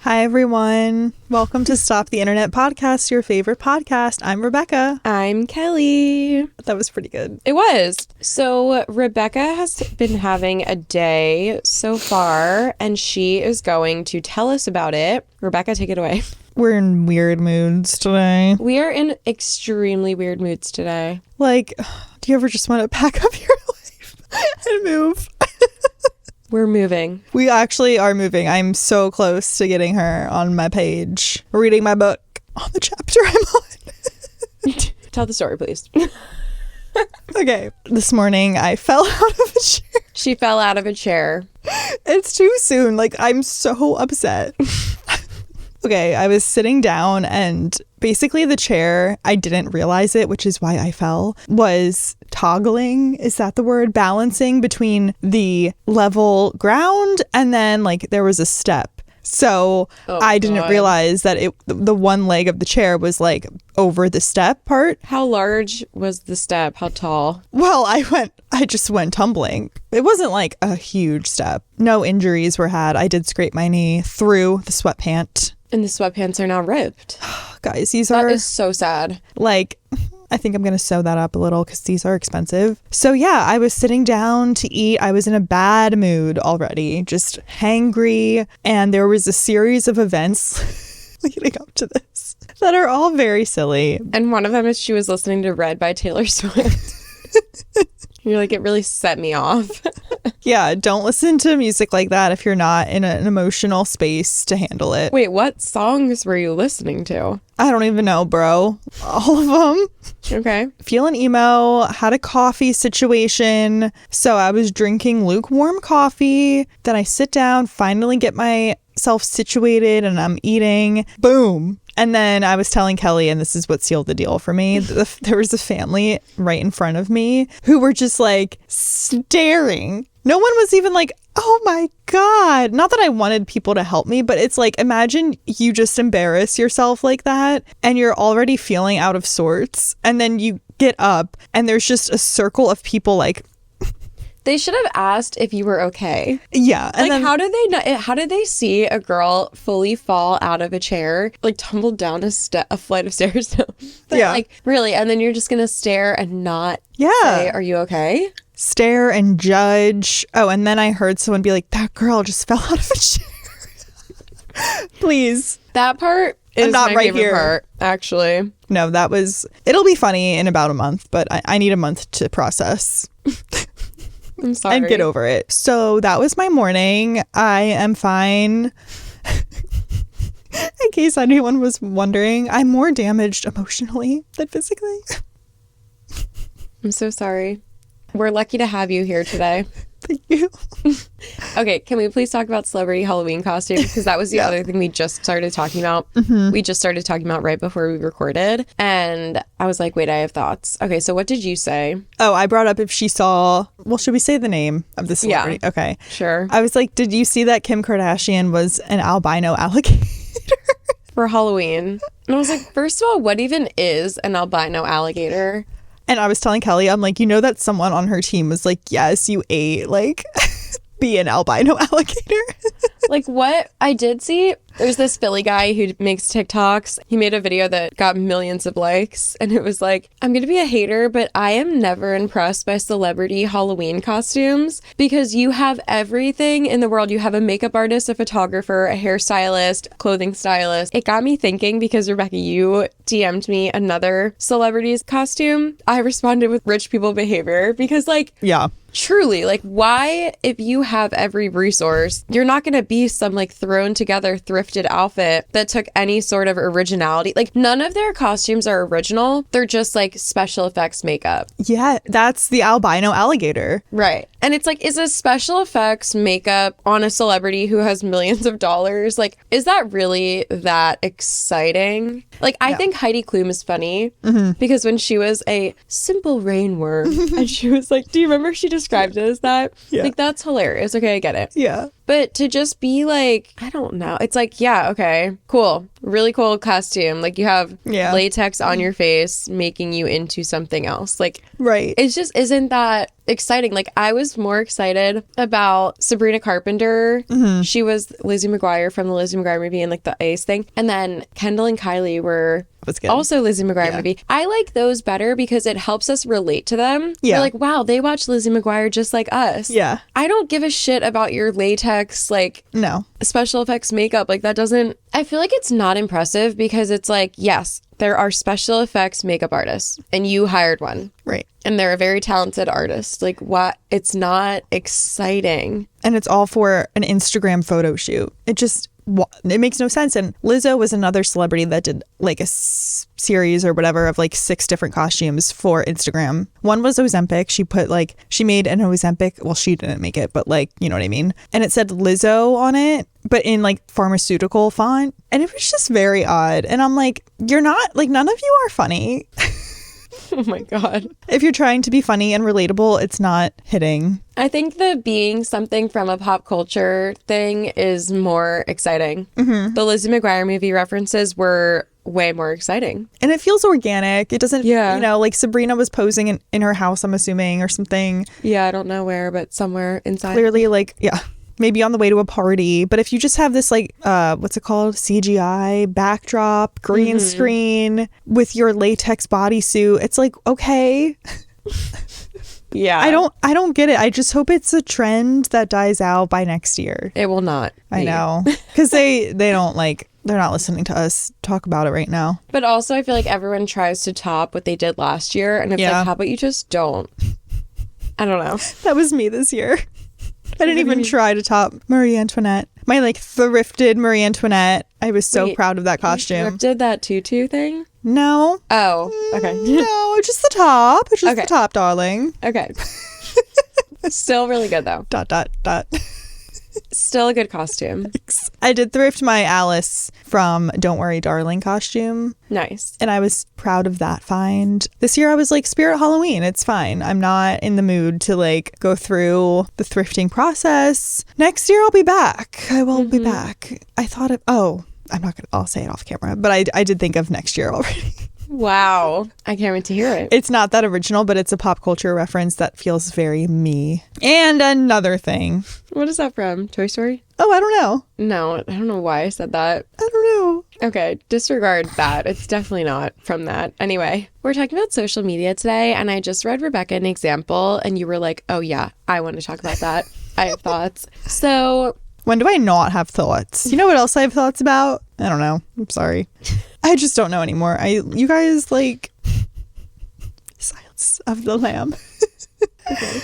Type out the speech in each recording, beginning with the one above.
Hi, everyone. Welcome to Stop the Internet Podcast, your favorite podcast. I'm Rebecca. I'm Kelee. That was pretty good. It was. So Rebecca has been having a day so far, and she is going to tell us about it. Rebecca, take it away. We're in weird moods today. We are in extremely weird moods today. Like, do you ever just want to pack up your life and move? We're moving. We actually are moving. I'm so close to getting her on my page, reading my book on the chapter I'm on. Tell the story, please. Okay. This morning, I fell out of a chair. She fell out of a chair. It's too soon. Like, I'm so upset. Okay, I was sitting down and basically the chair, I didn't realize it, which is why I fell, was toggling, is that the word? Balancing between the level ground and then like there was a step. So I didn't realize that the one leg of the chair was like over the step part. How large was the step? How tall? Well, I just went tumbling. It wasn't like a huge step. No injuries were had. I did scrape my knee through the sweatpant. And the sweatpants are now ripped. Guys, That is so sad. Like, I think I'm going to sew that up a little because these are expensive. So yeah, I was sitting down to eat. I was in a bad mood already, just hangry. And there was a series of events leading up to this that are all very silly. And one of them is she was listening to Red by Taylor Swift. You're like, it really set me off. Yeah, don't listen to music like that if you're not in an emotional space to handle it. Wait, what songs were you listening to? I don't even know, bro. All of them. Okay. Feeling emo, had a coffee situation. So I was drinking lukewarm coffee. Then I sit down, finally get myself situated, and I'm eating. Boom. And then I was telling Kelee, and this is what sealed the deal for me, there was a family right in front of me who were just like staring. No one was even like, oh my God. Not that I wanted people to help me, but it's like, imagine you just embarrass yourself like that and you're already feeling out of sorts. And then you get up and there's just a circle of people like, they should have asked if you were okay. Yeah. And like, then, how did they see a girl fully fall out of a chair, like tumbled down a flight of stairs? No. But yeah. Like, really? And then you're just going to stare and not say, are you okay? Stare and judge. Oh, and then I heard someone be like, that girl just fell out of a chair. Please. That part is not my right favorite here. part, actually. No, it'll be funny in about a month, but I need a month to process. I'm sorry. And get over it. So that was my morning. I am fine. In case anyone was wondering, I'm more damaged emotionally than physically. I'm so sorry. We're lucky to have you here today. Thank you. Okay, can we please talk about celebrity Halloween costumes? Because that was the other thing we just started talking about. Mm-hmm. We just started talking about right before we recorded. And I was like, wait, I have thoughts. Okay, so what did you say? Oh, I brought up if she saw... Well, should we say the name of the celebrity? Yeah. Okay. Sure. I was like, did you see that Kim Kardashian was an albino alligator? For Halloween. And I was like, first of all, what even is an albino alligator? And I was telling Kelee, I'm like, that someone on her team was like, yes, you ate, like, be an albino alligator. Like, what I did see, there's this Philly guy who makes TikToks. He made a video that got millions of likes, and it was like, I'm gonna be a hater, but I am never impressed by celebrity Halloween costumes because you have everything in the world. You have a makeup artist, a photographer, a hairstylist, clothing stylist. It got me thinking because, Rebecca, you DM'd me another celebrity's costume. I responded with rich people behavior because, like, yeah. Truly, like, why, if you have every resource, you're not going to be some, like, thrown together, thrifted outfit that took any sort of originality. Like, none of their costumes are original. They're just, like, special effects makeup. Yeah, that's the albino alligator. Right. And it's like, is a special effects makeup on a celebrity who has millions of dollars, like, is that really that exciting? Like, I think Heidi Klum is funny because when she was a simple rainworm and she was like, do you remember she described it as that? Yeah. Like, that's hilarious. Okay, I get it. Yeah. But to just be like, I don't know. It's like, yeah, okay, cool. really cool costume. Like, you have Yeah. latex on your face making you into something else. Like, Right. it just isn't that exciting. Like, I was more excited about Sabrina Carpenter. She was Lizzie McGuire from the Lizzie McGuire movie and like the Ace thing. And then Kendall and Kylie were was good. also Lizzie McGuire movie. I like those better because it helps us relate to them. Yeah. We're like, wow, they watch Lizzie McGuire just like us. Yeah. I don't give a shit about your latex, like, No. special effects makeup. Like, that doesn't, I feel like it's not impressive because it's like, yes, there are special effects makeup artists and you hired one. Right. And they're a very talented artist. Like, what? It's not exciting. And it's all for an Instagram photo shoot. It makes no sense. And Lizzo was another celebrity that did like a series or whatever of like 6 different costumes for Instagram. One was Ozempic. She made an Ozempic. Well, she didn't make it, but like, you know what I mean? And it said Lizzo on it, but in like pharmaceutical font. And it was just very odd. And I'm like, you're not, like, none of you are funny. Oh my God. If you're trying to be funny and relatable, it's not hitting. I think the being something from a pop culture thing is more exciting. The Lizzie McGuire movie references were way more exciting. And it feels organic. It doesn't, Yeah. you know, like Sabrina was posing in her house, I'm assuming, or something. Yeah, I don't know where, but somewhere inside. Clearly, like, yeah, maybe on the way to a party. But if you just have this, like, what's it called? CGI backdrop, green screen with your latex bodysuit, it's like, okay. Yeah. I don't get it. I just hope it's a trend that dies out by next year. It will not. I know. Because they don't like, they're not listening to us talk about it right now. But also, I feel like everyone tries to top what they did last year. And it's Yeah. like, how about you just don't? I don't know. That was me this year. I didn't even try to top Marie Antoinette. My like thrifted Marie Antoinette. I was so Wait, proud of that costume. Did that tutu thing? No. Oh, okay. No, just the top. It's just Okay. the top, darling. Okay. Still really good, though. ... Still a good costume. I did thrift my Alice from Don't Worry Darling costume. Nice. And I was proud of that find. This year I was like, Spirit Halloween, it's fine. I'm not in the mood to like go through the thrifting process. Next year I'll be back. I will be back. I thought I'll say it off camera, but I did think of next year already. Wow. I can't wait to hear it. It's not that original, but it's a pop culture reference that feels very me. And another thing. What is that from? Toy Story? Oh, I don't know. No, I don't know why I said that. I don't know. Okay, disregard that. It's definitely not from that. Anyway, we're talking about social media today, and I just read Rebecca an example, and you were like, oh yeah, I want to talk about that. I have thoughts. So... When do I not have thoughts? You know what else I have thoughts about? I don't know. I'm sorry. I just don't know anymore. You guys like Silence of the Lamb. Okay.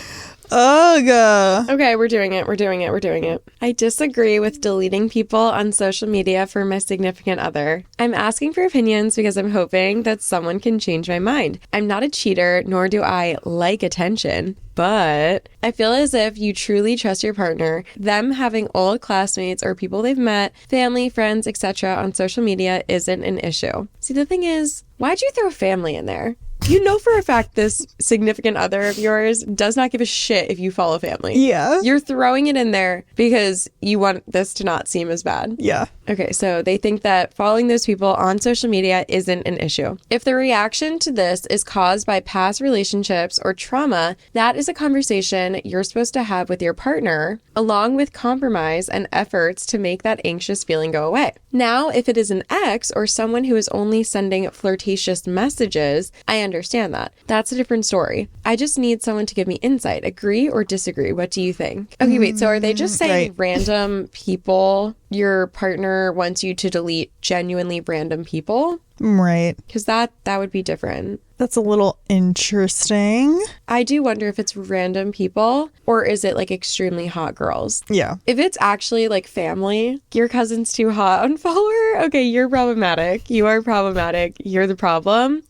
Ugh. Okay, we're doing it. I disagree with deleting people on social media for my significant other. I'm asking for opinions because I'm hoping that someone can change my mind. I'm not a cheater, nor do I like attention. But I feel as if you truly trust your partner, them having old classmates or people they've met, family, friends, etc. on social media isn't an issue. See, the thing is, why'd you throw family in there? You know for a fact this significant other of yours does not give a shit if you follow family. Yeah. You're throwing it in there because you want this to not seem as bad. Yeah. Okay, so they think that following those people on social media isn't an issue. If the reaction to this is caused by past relationships or trauma, that is a conversation you're supposed to have with your partner, along with compromise and efforts to make that anxious feeling go away. Now, if it is an ex or someone who is only sending flirtatious messages, I understand that. That's a different story. I just need someone to give me insight. Agree or disagree? What do you think? Okay, wait, so are they just saying random people? Your partner wants you to delete genuinely random people? Right. Because that would be different. That's a little interesting. I do wonder if it's random people or is it like extremely hot girls? Yeah. If it's actually like family, your cousin's too hot, unfollow her. Okay, you're problematic. You are problematic. You're the problem.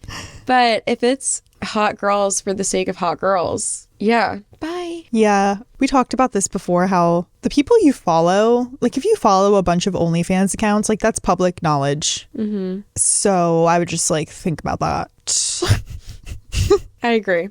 But if it's hot girls for the sake of hot girls, yeah, bye. Yeah. We talked about this before, how the people you follow, like if you follow a bunch of OnlyFans accounts, like that's public knowledge. Mm-hmm. So I would just like think about that. I agree.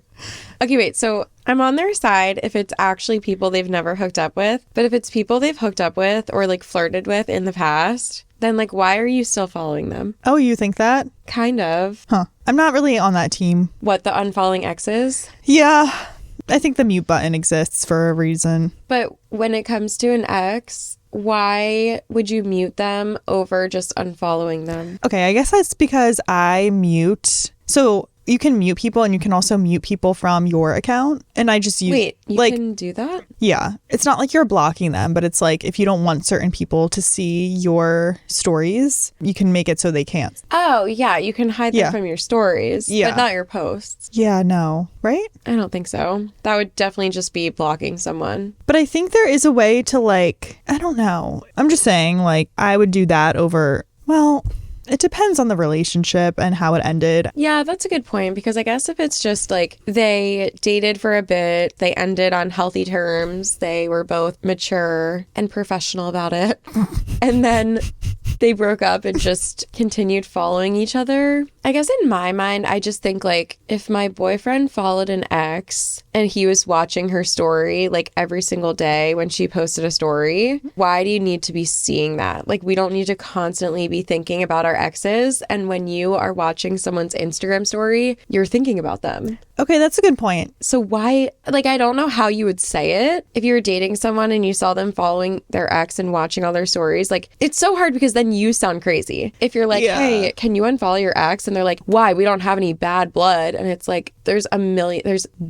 Okay, wait. So I'm on their side if it's actually people they've never hooked up with. But if it's people they've hooked up with or like flirted with in the past, then like why are you still following them? Oh, you think that? Kind of. Huh. I'm not really on that team. What, the unfollowing exes? Yeah. I think the mute button exists for a reason. But when it comes to an ex, why would you mute them over just unfollowing them? Okay, I guess that's because I mute. So you can mute people and you can also mute people from your account. And I just use... Wait, you like, can do that? Yeah. It's not like you're blocking them, but it's like if you don't want certain people to see your stories, you can make it so they can't. Oh, yeah. You can hide them from your stories, but not your posts. Yeah, no. Right? I don't think so. That would definitely just be blocking someone. But I think there is a way to like, I don't know. I'm just saying like I would do that over, well... It depends on the relationship and how it ended. Yeah, that's a good point, because I guess if it's just like they dated for a bit, they ended on healthy terms, they were both mature and professional about it, and then they broke up and just continued following each other. I guess in my mind, I just think like if my boyfriend followed an ex and he was watching her story like every single day when she posted a story, why do you need to be seeing that? Like we don't need to constantly be thinking about our exes. And when you are watching someone's Instagram story, you're thinking about them. Okay, that's a good point. So why, like, I don't know how you would say it. If you were dating someone and you saw them following their ex and watching all their stories, like, it's so hard because then you sound crazy. If you're like, hey, can you unfollow your ex? And they're like, why? We don't have any bad blood. And it's like, there's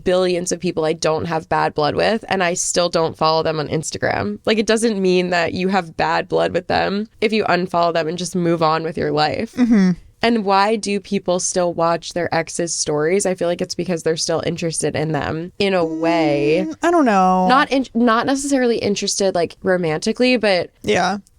billions of people I don't have bad blood with, and I still don't follow them on Instagram. Like, it doesn't mean that you have bad blood with them if you unfollow them and just move on with your life. Mm-hmm. And why do people still watch their ex's stories? I feel like it's because they're still interested in them in a way. I don't know. Not necessarily interested like romantically, but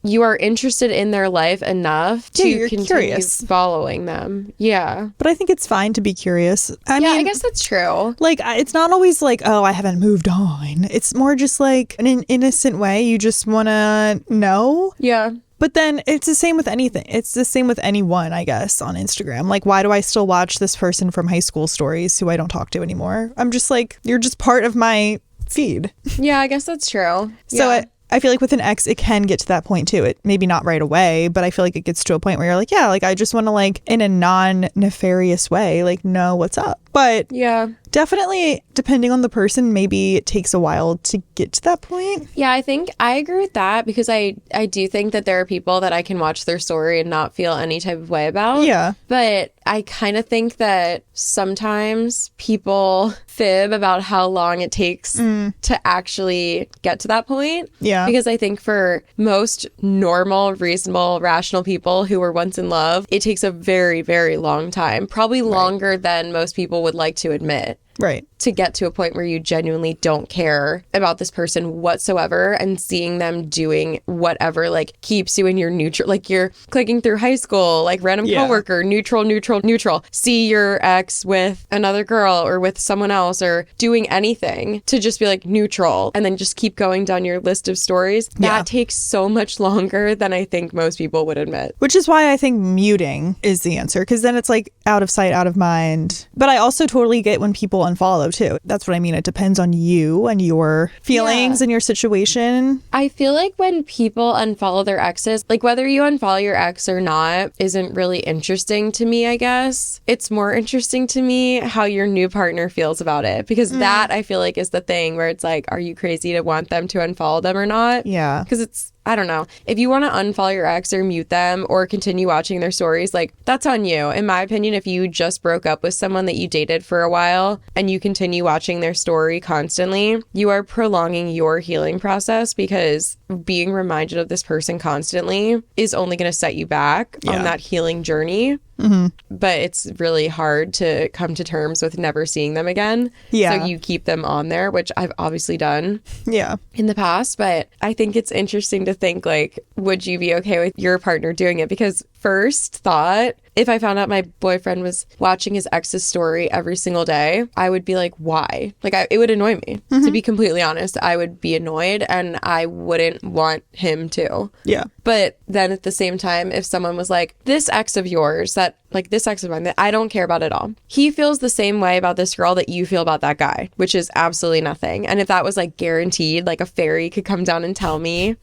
you are interested in their life enough to continue following them. Yeah. But I think it's fine to be curious. I mean, I guess that's true. Like, it's not always like, oh, I haven't moved on. It's more just like in an innocent way. You just want to know. Yeah. But then it's the same with anything. It's the same with anyone, I guess, on Instagram. Like, why do I still watch this person from high school stories who I don't talk to anymore? I'm just like, you're just part of my feed. Yeah, I guess that's true. So I feel like with an ex, it can get to that point too. It maybe not right away, but I feel like it gets to a point where you're like, yeah, like I just want to like in a non-nefarious way, like know what's up. But yeah, definitely depending on the person, maybe it takes a while to get to that point. Yeah, I think I agree with that because I do think that there are people that I can watch their story and not feel any type of way about. Yeah. But I kind of think that sometimes people fib about how long it takes to actually get to that point. Yeah. Because I think for most normal, reasonable, rational people who were once in love, it takes a very, very long time. Probably longer than most people would like to admit. Right. To get to a point where you genuinely don't care about this person whatsoever, and seeing them doing whatever like keeps you in your neutral, like you're clicking through high school, like random coworker, neutral, see your ex with another girl or with someone else or doing anything to just be like neutral and then just keep going down your list of stories. That takes so much longer than I think most people would admit. Which is why I think muting is the answer, because then it's like out of sight, out of mind. But I also totally get when people unfollow too. That's what I mean. It depends on you and your feelings and your situation. I feel like when people unfollow their exes, like whether you unfollow your ex or not isn't really interesting to me, I guess. It's more interesting to me how your new partner feels about it, because that I feel like is the thing where it's like, are you crazy to want them to unfollow them or not? Yeah. Because it's, I don't know. If you want to unfollow your ex or mute them or continue watching their stories, like that's on you. In my opinion, if you just broke up with someone that you dated for a while and you continue watching their story constantly, you are prolonging your healing process, because being reminded of this person constantly is only going to set you back on that healing journey. Mm-hmm. But it's really hard to come to terms with never seeing them again. Yeah. So you keep them on there, which I've obviously done in the past. But I think it's interesting to think, like, would you be okay with your partner doing it? Because first thought, if I found out my boyfriend was watching his ex's story every single day, I would be like, why? Like, it would annoy me. To be completely honest, I would be annoyed and I wouldn't want him to. Yeah. But then at the same time, if someone was like, this ex of yours, that like this ex of mine that I don't care about at all, he feels the same way about this girl that you feel about that guy, which is absolutely nothing. And if that was like guaranteed, like a fairy could come down and tell me,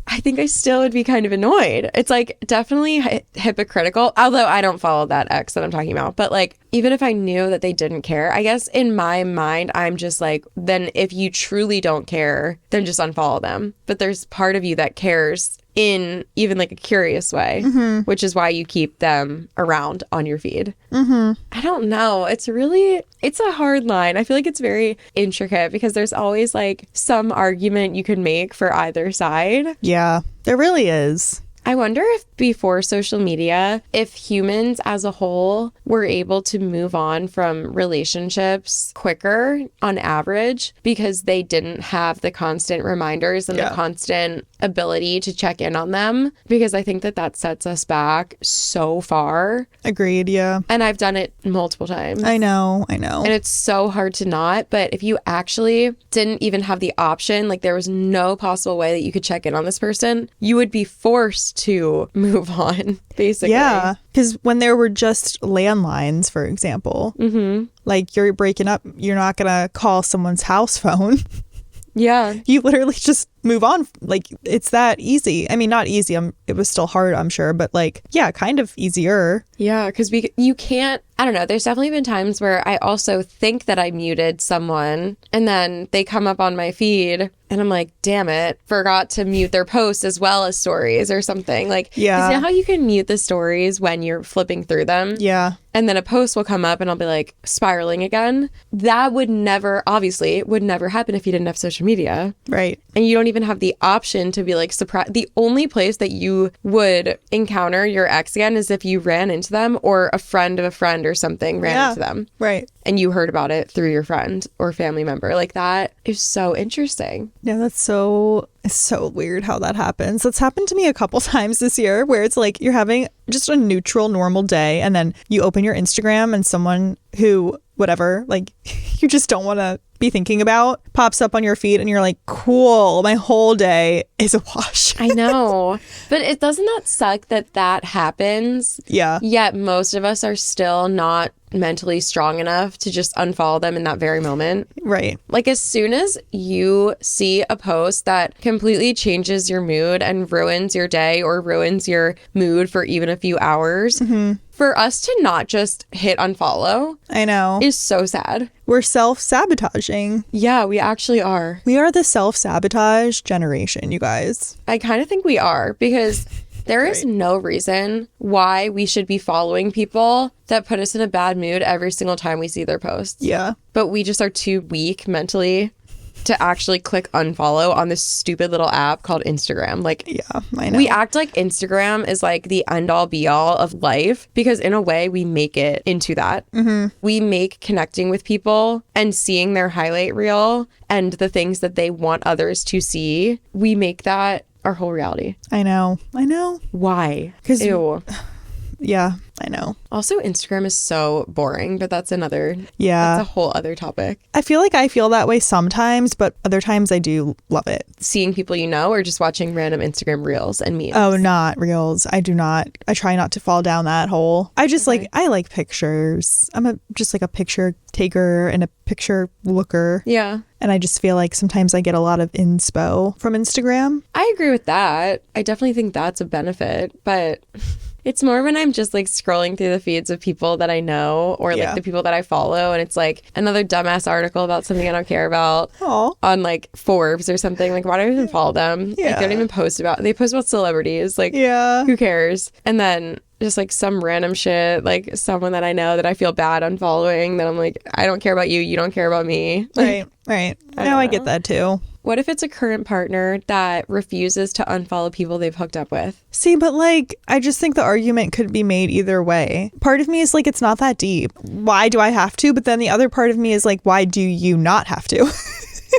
I think I still would be kind of annoyed. It's like definitely hypocritical, although I don't follow that ex that I'm talking about. But like, even if I knew that they didn't care, I guess in my mind, I'm just like, then if you truly don't care, then just unfollow them. But there's part of you that cares in even like a curious way, which is why you keep them around on your feed. I don't know. It's a hard line. I feel like it's very intricate because there's always like some argument you could make for either side. Yeah, there really is. I wonder if before social media, if humans as a whole were able to move on from relationships quicker on average because they didn't have the constant reminders and the constant ability to check in on them, because I think that sets us back so far. Agreed, yeah. And I've done it multiple times. I know. And it's so hard to not, but if you actually didn't even have the option, like there was no possible way that you could check in on this person, you would be forced to move on, basically. Yeah, because when there were just landlines, for example, like you're breaking up, you're not gonna call someone's house phone. Yeah. You literally just move on. Like, it's that easy. I mean, not easy. It was still hard, I'm sure. But like, yeah, kind of easier. Yeah, because you can't, I don't know. There's definitely been times where I also think that I muted someone and then they come up on my feed and I'm like, damn it, forgot to mute their posts as well as stories or something. Like, yeah. You know how you can mute the stories when you're flipping through them? Yeah. And then a post will come up and I'll be like spiraling again. That would never, obviously, it would never happen if you didn't have social media. Right. And you don't even have the option to be like surprised. The only place that you would encounter your ex again is if you ran into them or a friend of a friend or something ran into them. Right. And you heard about it through your friend or family member. Like, that is so interesting. Yeah, it's so weird how that happens. That's happened to me a couple times this year where it's like you're having just a neutral, normal day and then you open your Instagram and someone who, whatever, like you just don't want to be thinking about pops up on your feed and you're like, cool, my whole day is a wash. I know. But doesn't that suck that happens? Yeah. Yet most of us are still not mentally strong enough to just unfollow them in that very moment. Right. Like, as soon as you see a post that completely changes your mood and ruins your day or ruins your mood for even a few hours, for us to not just hit unfollow, I know, is so sad. We're self-sabotaging. Yeah, we actually are. We are the self-sabotage generation, you guys. I kind of think we are, because there is no reason why we should be following people that put us in a bad mood every single time we see their posts. Yeah. But we just are too weak mentally to actually click unfollow on this stupid little app called Instagram. Like, yeah, I know. We act like Instagram is like the end all be all of life, because in a way we make it into that. We make connecting with people and seeing their highlight reel and the things that they want others to see, we make that our whole reality. I know. Why? 'Cause ew. Yeah, I know. Also, Instagram is so boring, but that's that's a whole other topic. I feel like I feel that way sometimes, but other times I do love it. Seeing people you know, or just watching random Instagram reels and memes? Oh, not reels. I do not. I try not to fall down that hole. I just I like pictures. I'm just like a picture taker and a picture looker. Yeah. And I just feel like sometimes I get a lot of inspo from Instagram. I agree with that. I definitely think that's a benefit, but it's more when I'm just like scrolling through the feeds of people that I know or like the people that I follow, and it's like another dumbass article about something I don't care about on like Forbes or something. Like, why do I even follow them? Yeah. Like, they don't even post about, they post about celebrities. Like, who cares? And then just like some random shit, like someone that I know that I feel bad unfollowing, that I'm like, I don't care about you, you don't care about me. Like, right. I get that too. What if it's a current partner that refuses to unfollow people they've hooked up with? See, but like, I just think the argument could be made either way. Part of me is like, it's not that deep. Why do I have to? But then the other part of me is like, why do you not have to?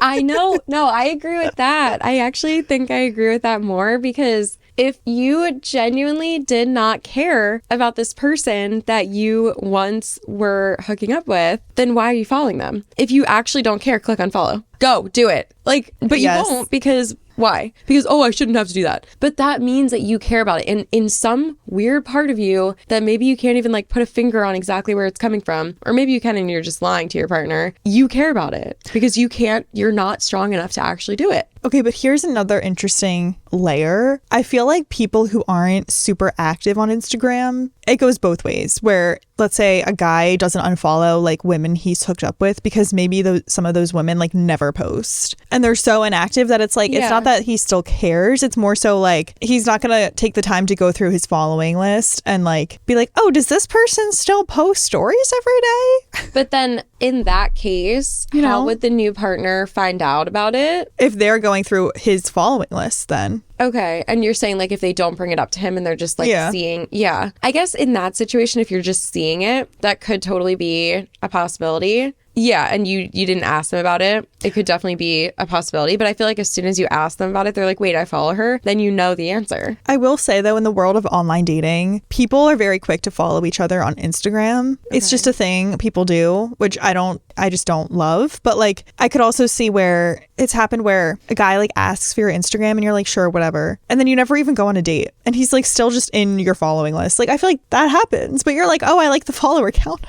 I know. No, I agree with that. I actually think I agree with that more, because if you genuinely did not care about this person that you once were hooking up with, then why are you following them? If you actually don't care, click unfollow. Go, do it. Like, but you won't, because why? Because, I shouldn't have to do that. But that means that you care about it. And in some weird part of you that maybe you can't even like put a finger on exactly where it's coming from, or maybe you can and you're just lying to your partner, you care about it because you're not strong enough to actually do it. Okay, but here's another interesting layer. I feel like people who aren't super active on Instagram, it goes both ways, where let's say a guy doesn't unfollow like women he's hooked up with because maybe some of those women like never post. And they're so inactive that it's like, it's not that he still cares. It's more so like he's not going to take the time to go through his following list and like be like, oh, does this person still post stories every day? But then in that case, how would the new partner find out about it? If they're going through his following list, then. Okay. And you're saying like if they don't bring it up to him and they're just like seeing. Yeah. I guess in that situation, if you're just seeing it, that could totally be a possibility. Yeah, and you didn't ask them about it. It could definitely be a possibility. But I feel like as soon as you ask them about it, they're like, wait, I follow her. Then you know the answer. I will say, though, in the world of online dating, people are very quick to follow each other on Instagram. Okay. It's just a thing people do, which I just don't love. But like, I could also see where it's happened where a guy like asks for your Instagram and you're like, sure, whatever. And then you never even go on a date. And he's like still just in your following list. Like, I feel like that happens. But you're like, oh, I like the follower count.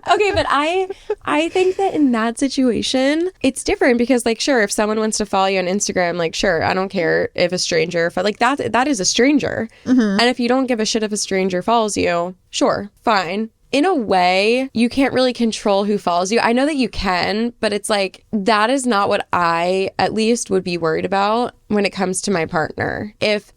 Okay, but I think that in that situation, it's different because like, sure, if someone wants to follow you on Instagram, like, sure, I don't care if a stranger, like that is a stranger. And if you don't give a shit if a stranger follows you, sure, fine. In a way, you can't really control who follows you. I know that you can, but it's like, that is not what I, at least, would be worried about when it comes to my partner. If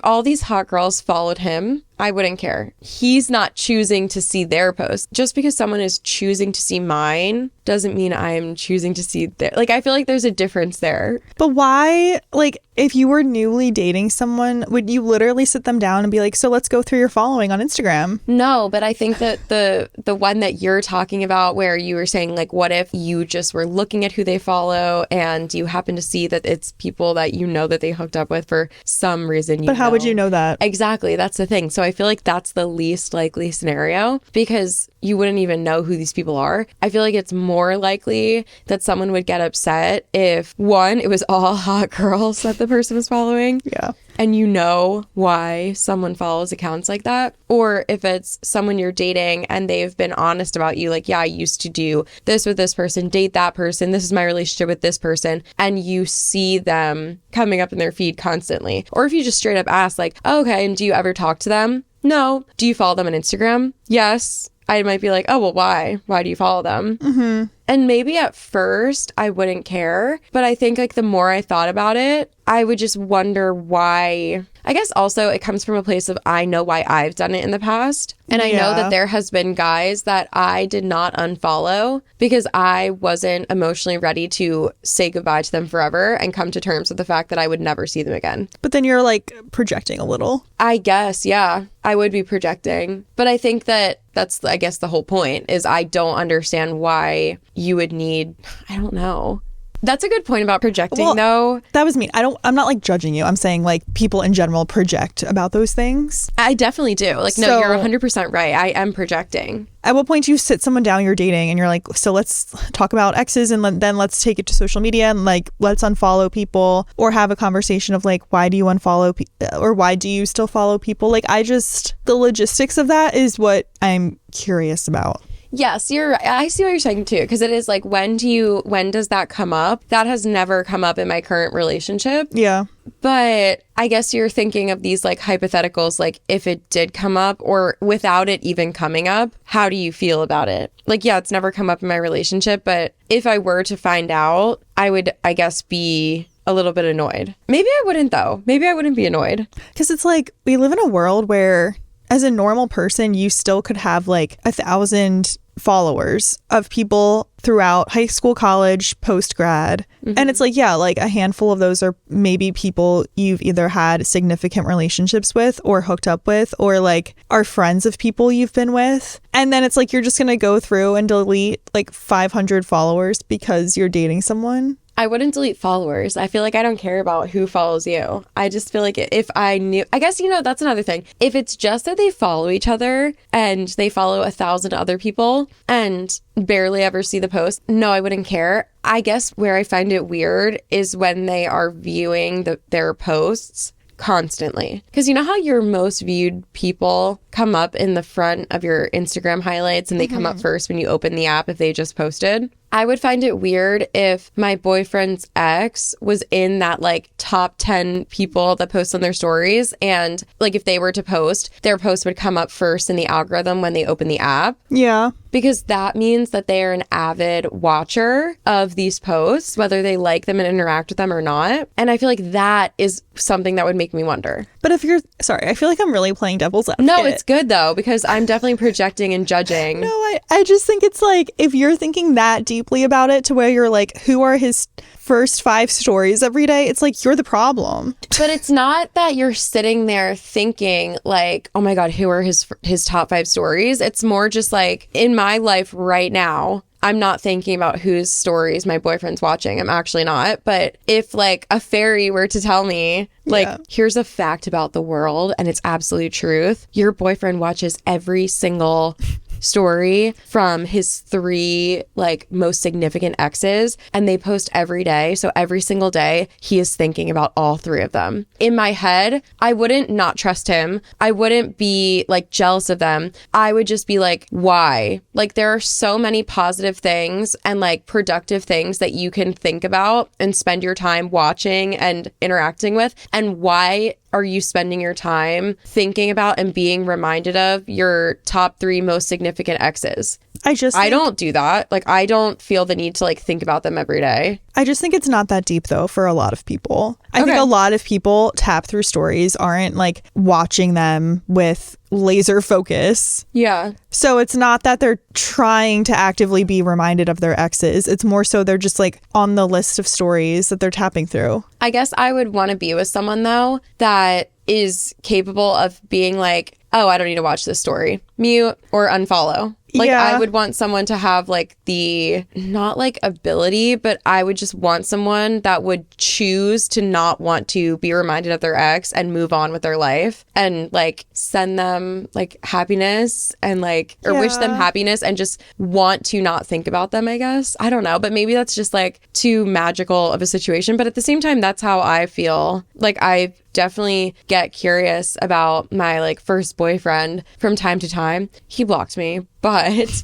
all these hot girls followed him, I wouldn't care. He's not choosing to see their post. Just because someone is choosing to see mine doesn't mean I'm choosing to see their. Like, I feel like there's a difference there. But why, like, if you were newly dating someone, would you literally sit them down and be like, so let's go through your following on Instagram? No, but I think that the one that you're talking about where you were saying, like, what if you just were looking at who they follow and you happen to see that it's people that you know that they hooked up with for some reason. But how would you know that? Exactly. That's the thing. So I feel like that's the least likely scenario because you wouldn't even know who these people are. I feel like it's more likely that someone would get upset if, one, it was all hot girls that the person was following. Yeah. And you know why someone follows accounts like that. Or if it's someone you're dating and they've been honest about you, like, yeah, I used to do this with this person, date that person, this is my relationship with this person, and you see them coming up in their feed constantly. Or if you just straight up ask, like, oh, okay, and do you ever talk to them? No. Do you follow them on Instagram? Yes. I might be like, oh, well, why? Why do you follow them? Mm-hmm. And maybe at first I wouldn't care, but I think like the more I thought about it, I would just wonder why. I guess also it comes from a place of I know why I've done it in the past. And I know that there has been guys that I did not unfollow because I wasn't emotionally ready to say goodbye to them forever and come to terms with the fact that I would never see them again. But then you're like projecting a little. I guess, yeah, I would be projecting. But I think that that's, I guess, the whole point is I don't understand why you would need, I don't know. That's a good point about projecting, though. That was me. I'm not like judging you. I'm saying like people in general project about those things. I definitely do. Like, no, you're 100% right. I am projecting. At what point do you sit someone down you're dating and you're like, so let's talk about exes and then let's take it to social media and like let's unfollow people or have a conversation of like, why do you unfollow or why do you still follow people? Like, the logistics of that is what I'm curious about. Yes, you're right. I see what you're saying too, because it is like, when does that come up? That has never come up in my current relationship. Yeah. But I guess you're thinking of these like hypotheticals, like if it did come up or without it even coming up, how do you feel about it? Like, yeah, it's never come up in my relationship, but if I were to find out, I would, I guess, be a little bit annoyed. Maybe I wouldn't though. Maybe I wouldn't be annoyed. Because it's like, we live in a world where as a normal person, you still could have like 1,000 followers of people throughout high school, college, post-grad. Mm-hmm. And it's like, yeah, like a handful of those are maybe people you've either had significant relationships with or hooked up with or like are friends of people you've been with. And then it's like, you're just going to go through and delete like 500 followers because you're dating someone. I wouldn't delete followers. I feel like I don't care about who follows you. I just feel like if I knew, I guess, that's another thing. If it's just that they follow each other and they follow 1,000 other people and barely ever see the post, no, I wouldn't care. I guess where I find it weird is when they are viewing their posts constantly. Because you know how your most viewed people come up in the front of your Instagram highlights and they come up first when you open the app if they just posted? I would find it weird if my boyfriend's ex was in that like top 10 people that post on their stories, and like if they were to post, their post would come up first in the algorithm when they open the app. Yeah. Because that means that they are an avid watcher of these posts, whether they like them and interact with them or not. And I feel like that is something that would make me wonder. But if you're, sorry, I feel like I'm really playing devil's advocate. No, it's good though, because I'm definitely projecting and judging. No, I just think it's like, if you're thinking that deeply about it to where you're like, who are his first 5 stories every day? It's like, you're the problem. But it's not that you're sitting there thinking like, oh my God, who are his top 5 stories? It's more just like, in my life right now, I'm not thinking about whose stories my boyfriend's watching. I'm actually not. But if like a fairy were to tell me, like, here's a fact about the world and it's absolute truth, your boyfriend watches every single story from his 3 like most significant exes, and they post every day. So every single day he is thinking about all 3 of them. In my head, I wouldn't not trust him. I wouldn't be like jealous of them. I would just be like, why? Like, there are so many positive things and like productive things that you can think about and spend your time watching and interacting with. And why are you spending your time thinking about and being reminded of your top 3 most significant exes? I don't do that. Like, I don't feel the need to like think about them every day. I just think it's not that deep though for a lot of people. I think a lot of people tap through stories, aren't like watching them with laser focus. Yeah. So it's not that they're trying to actively be reminded of their exes. It's more so they're just like on the list of stories that they're tapping through. I guess I would want to be with someone though that is capable of being like, oh, I don't need to watch this story. Mute or unfollow. Like, I would want someone to have like the, not like ability, but I would just want someone that would choose to not want to be reminded of their ex and move on with their life and like send them like happiness and like, or wish them happiness and just want to not think about them, I guess. I don't know. But maybe that's just like too magical of a situation. But at the same time, that's how I feel. Like, I definitely get curious about my like first boyfriend from time to time. He blocked me, but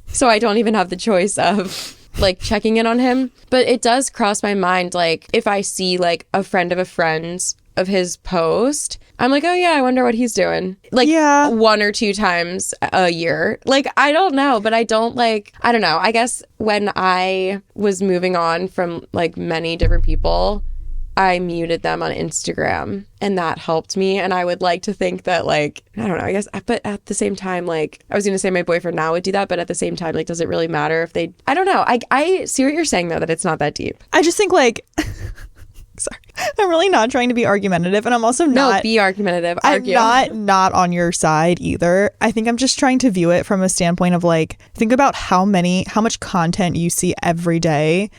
so I don't even have the choice of like checking in on him. But it does cross my mind, like if I see like a friend of a friend's of his post, I'm like, oh yeah, I wonder what he's doing. Like 1 or 2 times a year. Like, I don't know, but I don't know. I guess when I was moving on from like many different people, I muted them on Instagram and that helped me. And I would like to think that like, I don't know, I guess, but at the same time, like I was going to say my boyfriend now would do that, but at the same time, like, does it really matter if they, I don't know. I see what you're saying though, that it's not that deep. I just think like, sorry, I'm really not trying to be argumentative, and I'm also not. No, be argumentative. Argue. I'm not on your side either. I think I'm just trying to view it from a standpoint of like, think about how much content you see every day,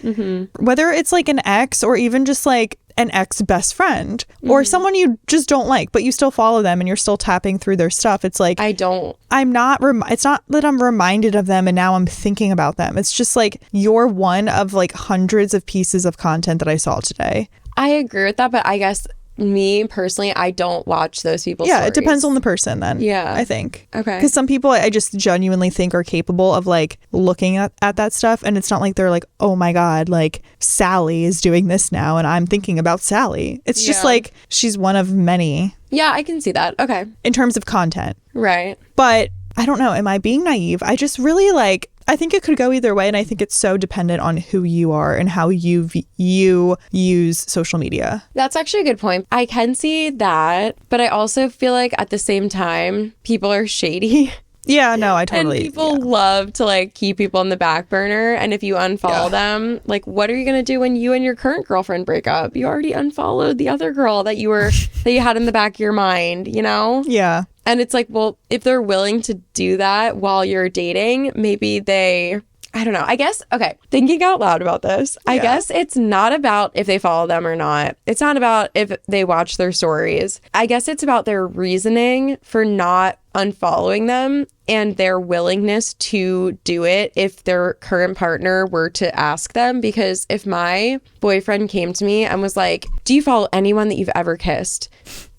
whether it's like an ex or even just like an ex best friend or someone you just don't like, but you still follow them and you're still tapping through their stuff. It's like, it's not that I'm reminded of them and now I'm thinking about them. It's just like, you're one of like hundreds of pieces of content that I saw today. I agree with that, but I guess me personally, I don't watch those people's stories. It depends on the person then. Yeah. I think. Okay. Because some people I just genuinely think are capable of like looking at that stuff, and it's not like they're like, oh my God, like Sally is doing this now and I'm thinking about Sally. It's just like, she's one of many. Yeah, I can see that. Okay. In terms of content. Right. But I don't know. Am I being naive? I just really like, I think it could go either way, and I think it's so dependent on who you are and how you use social media. That's actually a good point. I can see that, but I also feel like at the same time, people are shady. Yeah, no, I totally. And people love to like keep people in the back burner, and if you unfollow them, like, what are you gonna do when you and your current girlfriend break up? You already unfollowed the other girl that you had in the back of your mind, you know? Yeah. And it's like, well, if they're willing to do that while you're dating, maybe I don't know. I guess, okay, thinking out loud about this, I guess it's not about if they follow them or not. It's not about if they watch their stories. I guess it's about their reasoning for not unfollowing them and their willingness to do it if their current partner were to ask them. Because if my boyfriend came to me and was like, do you follow anyone that you've ever kissed?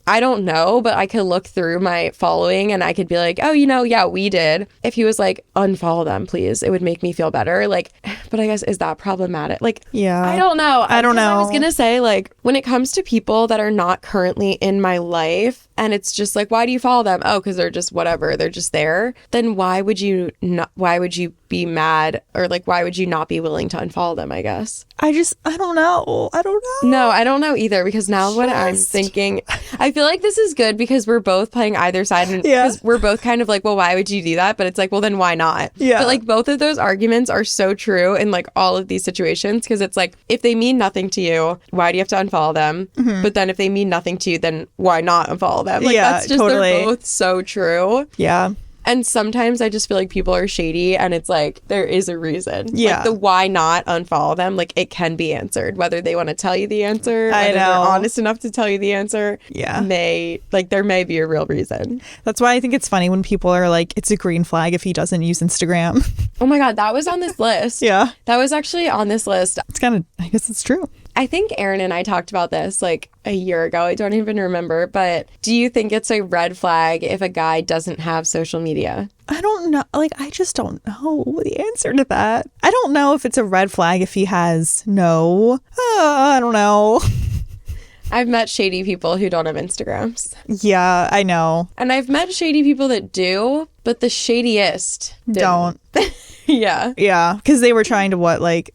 I don't know, but I could look through my following and I could be like, oh, you know, yeah, we did. If he was like, unfollow them, please, it would make me feel better. Like, but I guess, is that problematic? Like, Yeah. I don't know. I don't know. I was going to say, like, when it comes to people that are not currently in my life, and it's just like, why do you follow them? Oh, because they're just whatever. They're just there. Then why would you be mad, or like, why would you not be willing to unfollow them, I guess? I don't know. I don't know. No, I don't know either, because now what I'm thinking, I feel like this is good because we're both playing either side, and because we're both kind of like, well, why would you do that? But it's like, well, then why not? Yeah. But like both of those arguments are so true in like all of these situations, because it's like, if they mean nothing to you, why do you have to unfollow them? Mm-hmm. But then if they mean nothing to you, then why not unfollow them? Like, Yeah, that's just, totally. they're both so true. Yeah. And sometimes I just feel like people are shady, and it's like, there is a reason. Yeah. Like, the why not unfollow them, like, it can be answered. Whether they want to tell you the answer, I whether they're know. honest enough to tell you the answer, Yeah. there may be a real reason. That's why I think it's funny when people are like, it's a green flag if he doesn't use Instagram. Oh my God, that was on this list. Yeah. That was actually on this list. It's kind of, I guess it's true. I think Aaron and I talked about this like a year ago. I don't even remember. But do you think it's a red flag if a guy doesn't have social media? I don't know. Like, I just don't know the answer to that. I don't know if it's a red flag if he has no. I don't know. I've met shady people who don't have Instagrams. Yeah, I know. And I've met shady people that do, but the shadiest Don't. Yeah. Yeah, because they were trying to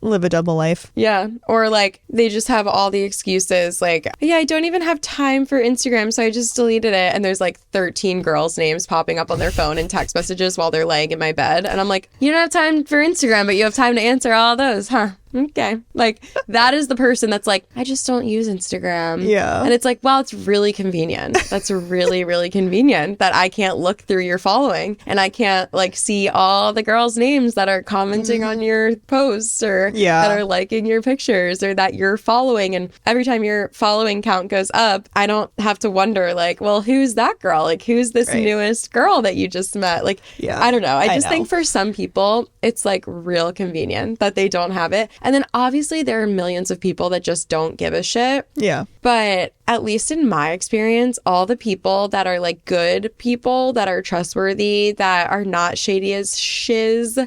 live a double life. Yeah. Or like they just have all the excuses like, yeah, I don't even have time for Instagram, so I just deleted it. And there's like 13 girls' names popping up on their phone in text messages while they're laying in my bed. And I'm like, you don't have time for Instagram, but you have time to answer all those, huh? Okay. Like, that is the person that's like, I just don't use Instagram. Yeah. And it's like, well, it's really convenient. That's really, really convenient that I can't look through your following and I can't like see all the girls' names that are commenting on your posts or that are liking your pictures or that you're following. And every time your following count goes up, I don't have to wonder like, well, who's that girl? Like, who's this newest girl that you just met? Like, I don't know. I just think for some people, it's like real convenient that they don't have it. And then obviously there are millions of people that just don't give a shit. Yeah. But at least in my experience, all the people that are like good people, that are trustworthy, that are not shady as shiz,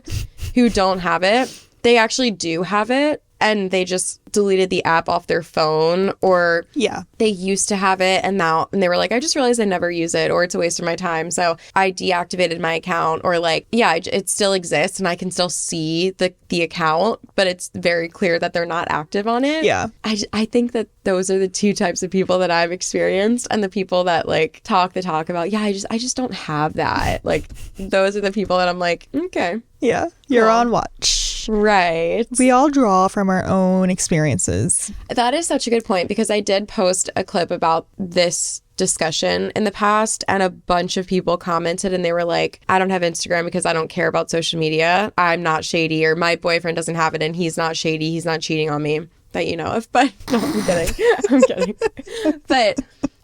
who don't have it, they actually do have it. And they just deleted the app off their phone, or they used to have it and they were like, I just realized I never use it, or it's a waste of my time, so I deactivated my account, or like, it still exists and I can still see the account, but it's very clear that they're not active on it. I think that those are the two types of people that I've experienced, and the people that like talk the talk about, I just don't have that. Like, those are the people that I'm like, okay. Yeah. You're on watch. Right. We all draw from our own experiences. That is such a good point, because I did post a clip about this discussion in the past, and a bunch of people commented and they were like, I don't have Instagram because I don't care about social media. I'm not shady, or my boyfriend doesn't have it and he's not shady. He's not cheating on me that you know of. But no, I'm kidding. I'm kidding. But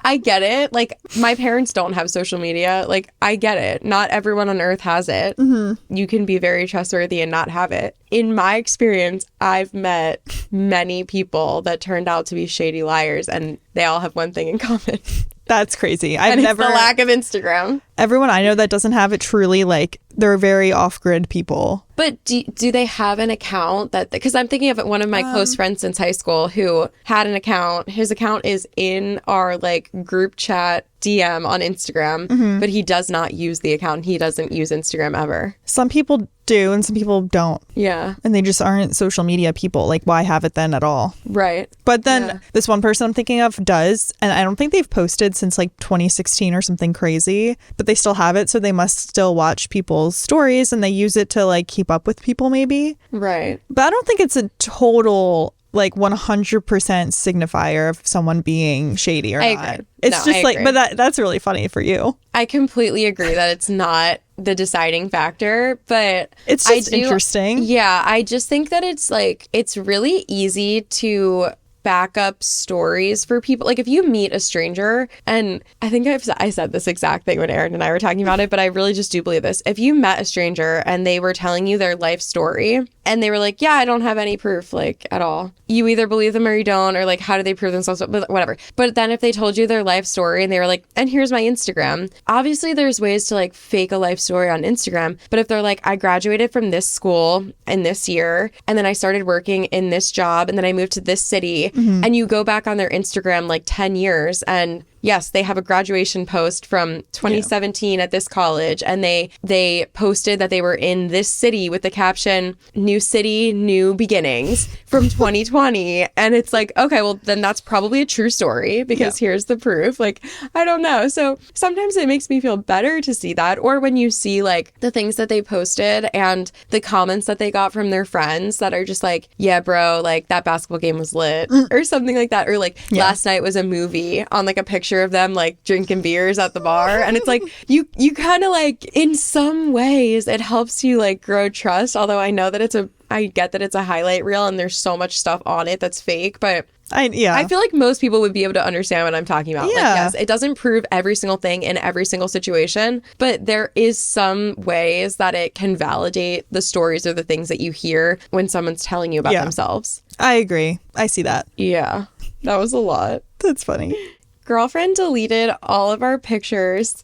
I get it. Like, my parents don't have social media. Like, I get it. Not everyone on earth has it. Mm-hmm. You can be very trustworthy and not have it. In my experience, I've met many people that turned out to be shady liars, and they all have one thing in common. That's crazy. It's the lack of Instagram. Everyone I know that doesn't have it, truly, like, they're very off-grid people. But do they have an account that, because I'm thinking of one of my close friends since high school who had an account. His account is in our like group chat DM on Instagram, but he does not use the account. He doesn't use Instagram ever. Some people do and some people don't. Yeah. And they just aren't social media people. Like, why have it then at all? Right. But then this one person I'm thinking of does, and I don't think they've posted since like 2016 or something crazy, but they still have it, so they must still watch people's stories and they use it to like keep up with people maybe. Right. But I don't think it's a total like 100% signifier of someone being shady or not. Agree. It's just like, but that's really funny for you. I completely agree that it's not the deciding factor, but it's just interesting. Yeah, I just think that it's like, it's really easy to backup stories for people. Like if you meet a stranger, and I think I said this exact thing when Aaron and I were talking about it, but I really just do believe this. If you met a stranger and they were telling you their life story and they were like, yeah, I don't have any proof, like at all, you either believe them or you don't, or like, how do they prove themselves? But whatever. But then if they told you their life story and they were like, and here's my Instagram, obviously there's ways to like fake a life story on Instagram. But if they're like, I graduated from this school in this year, and then I started working in this job, and then I moved to this city, and you go back on their Instagram like 10 years, and yes, they have a graduation post from 2017 at this college, and they posted that they were in this city with the caption, "New city, new beginnings" from 2020. And it's like, okay, well, then that's probably a true story, because here's the proof. Like, I don't know. So sometimes it makes me feel better to see that. Or when you see like the things that they posted and the comments that they got from their friends that are just like, yeah, bro, like that basketball game was lit, or something like that. Or like last night was a movie on like a picture of them like drinking beers at the bar. And it's like, you kind of like, in some ways it helps you like grow trust. Although I know that I get that it's a highlight reel and there's so much stuff on it that's fake, but I feel like most people would be able to understand what I'm talking about. Like, yes, it doesn't prove every single thing in every single situation, but there is some ways that it can validate the stories or the things that you hear when someone's telling you about themselves. I agree. I see that. Yeah, that was a lot. That's funny. Girlfriend deleted all of our pictures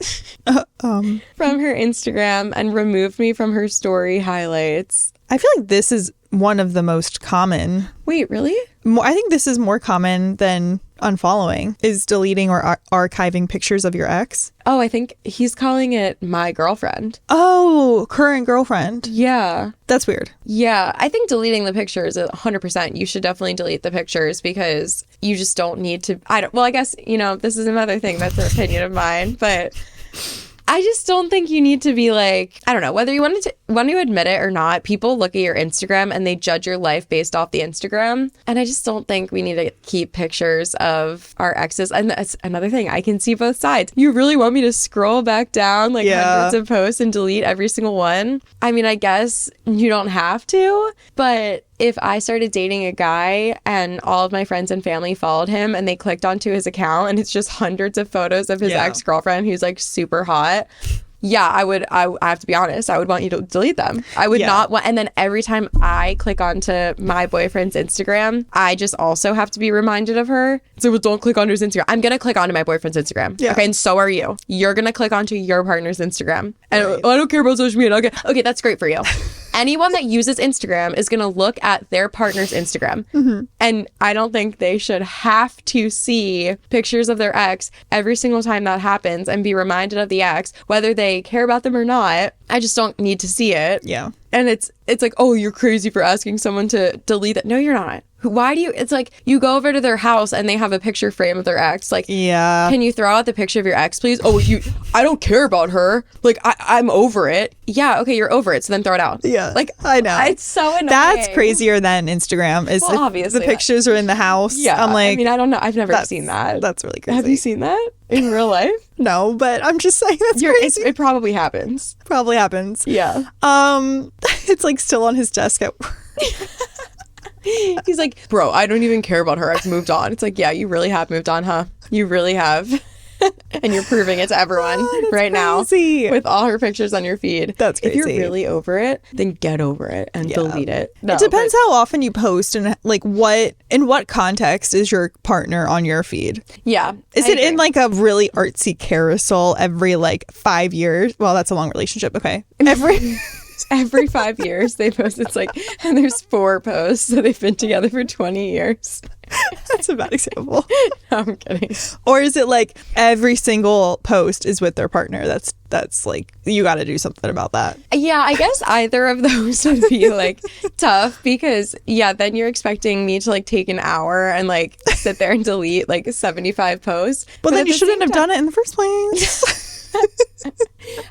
from her Instagram and removed me from her story highlights. I feel like this is one of the most common. Wait, really? I think this is more common than unfollowing, is deleting or archiving pictures of your ex. Oh, I think he's calling it my girlfriend. Oh, current girlfriend. Yeah. That's weird. Yeah. I think deleting the pictures, 100%. You should definitely delete the pictures, because you just don't need to. I guess, this is another thing that's an opinion of mine, but I just don't think you need to be like, I don't know, whether you want to admit it or not, people look at your Instagram and they judge your life based off the Instagram. And I just don't think we need to keep pictures of our exes. And that's another thing. I can see both sides. You really want me to scroll back down like hundreds of posts and delete every single one? I mean, I guess you don't have to, but if I started dating a guy and all of my friends and family followed him and they clicked onto his account and it's just hundreds of photos of his ex-girlfriend who's like super hot, I have to be honest, I would want you to delete them. I would not want, and then every time I click onto my boyfriend's Instagram, I just also have to be reminded of her. So, well, don't click onto his Instagram. I'm going to click onto my boyfriend's Instagram. Yeah. Okay, and so are you. You're going to click onto your partner's Instagram. And I don't care about social media. Okay, that's great for you. Anyone that uses Instagram is going to look at their partner's Instagram. Mm-hmm. And I don't think they should have to see pictures of their ex every single time that happens and be reminded of the ex, whether they care about them or not. I just don't need to see it. Yeah. And it's like, oh, you're crazy for asking someone to delete that. No, you're not. Why do you? It's like you go over to their house and they have a picture frame of their ex. Like, can you throw out the picture of your ex, please? Oh, I don't care about her. Like, I'm over it. Yeah, okay, you're over it. So then throw it out. Yeah, like I know. It's so annoying. That's crazier than Instagram. Is obviously the pictures are in the house. Yeah, I'm like, I mean, I don't know. I've never seen that. That's really crazy. Have you seen that in real life? No, but I'm just saying that's crazy. It probably happens. Probably happens. Yeah. It's like still on his desk at work. He's like, bro, I don't even care about her. I've moved on. It's like, yeah, you really have moved on, huh? You really have. And you're proving it to everyone right crazy. Now with all her pictures on your feed. That's crazy. If you're really over it, then get over it and delete it. No, it depends how often you post and like in what context is your partner on your feed. Yeah. Is it in like a really artsy carousel every like 5 years? Well, that's a long relationship. Okay. Every 5 years they post. It's like, and there's 4 posts, so they've been together for 20 years. That's a bad example. No, I'm kidding. Or is it like every single post is with their partner? That's like, you got to do something about that. Yeah, I guess either of those would be like tough, because then you're expecting me to like take an hour and like sit there and delete like 75 posts. But then you shouldn't have done it in the first place.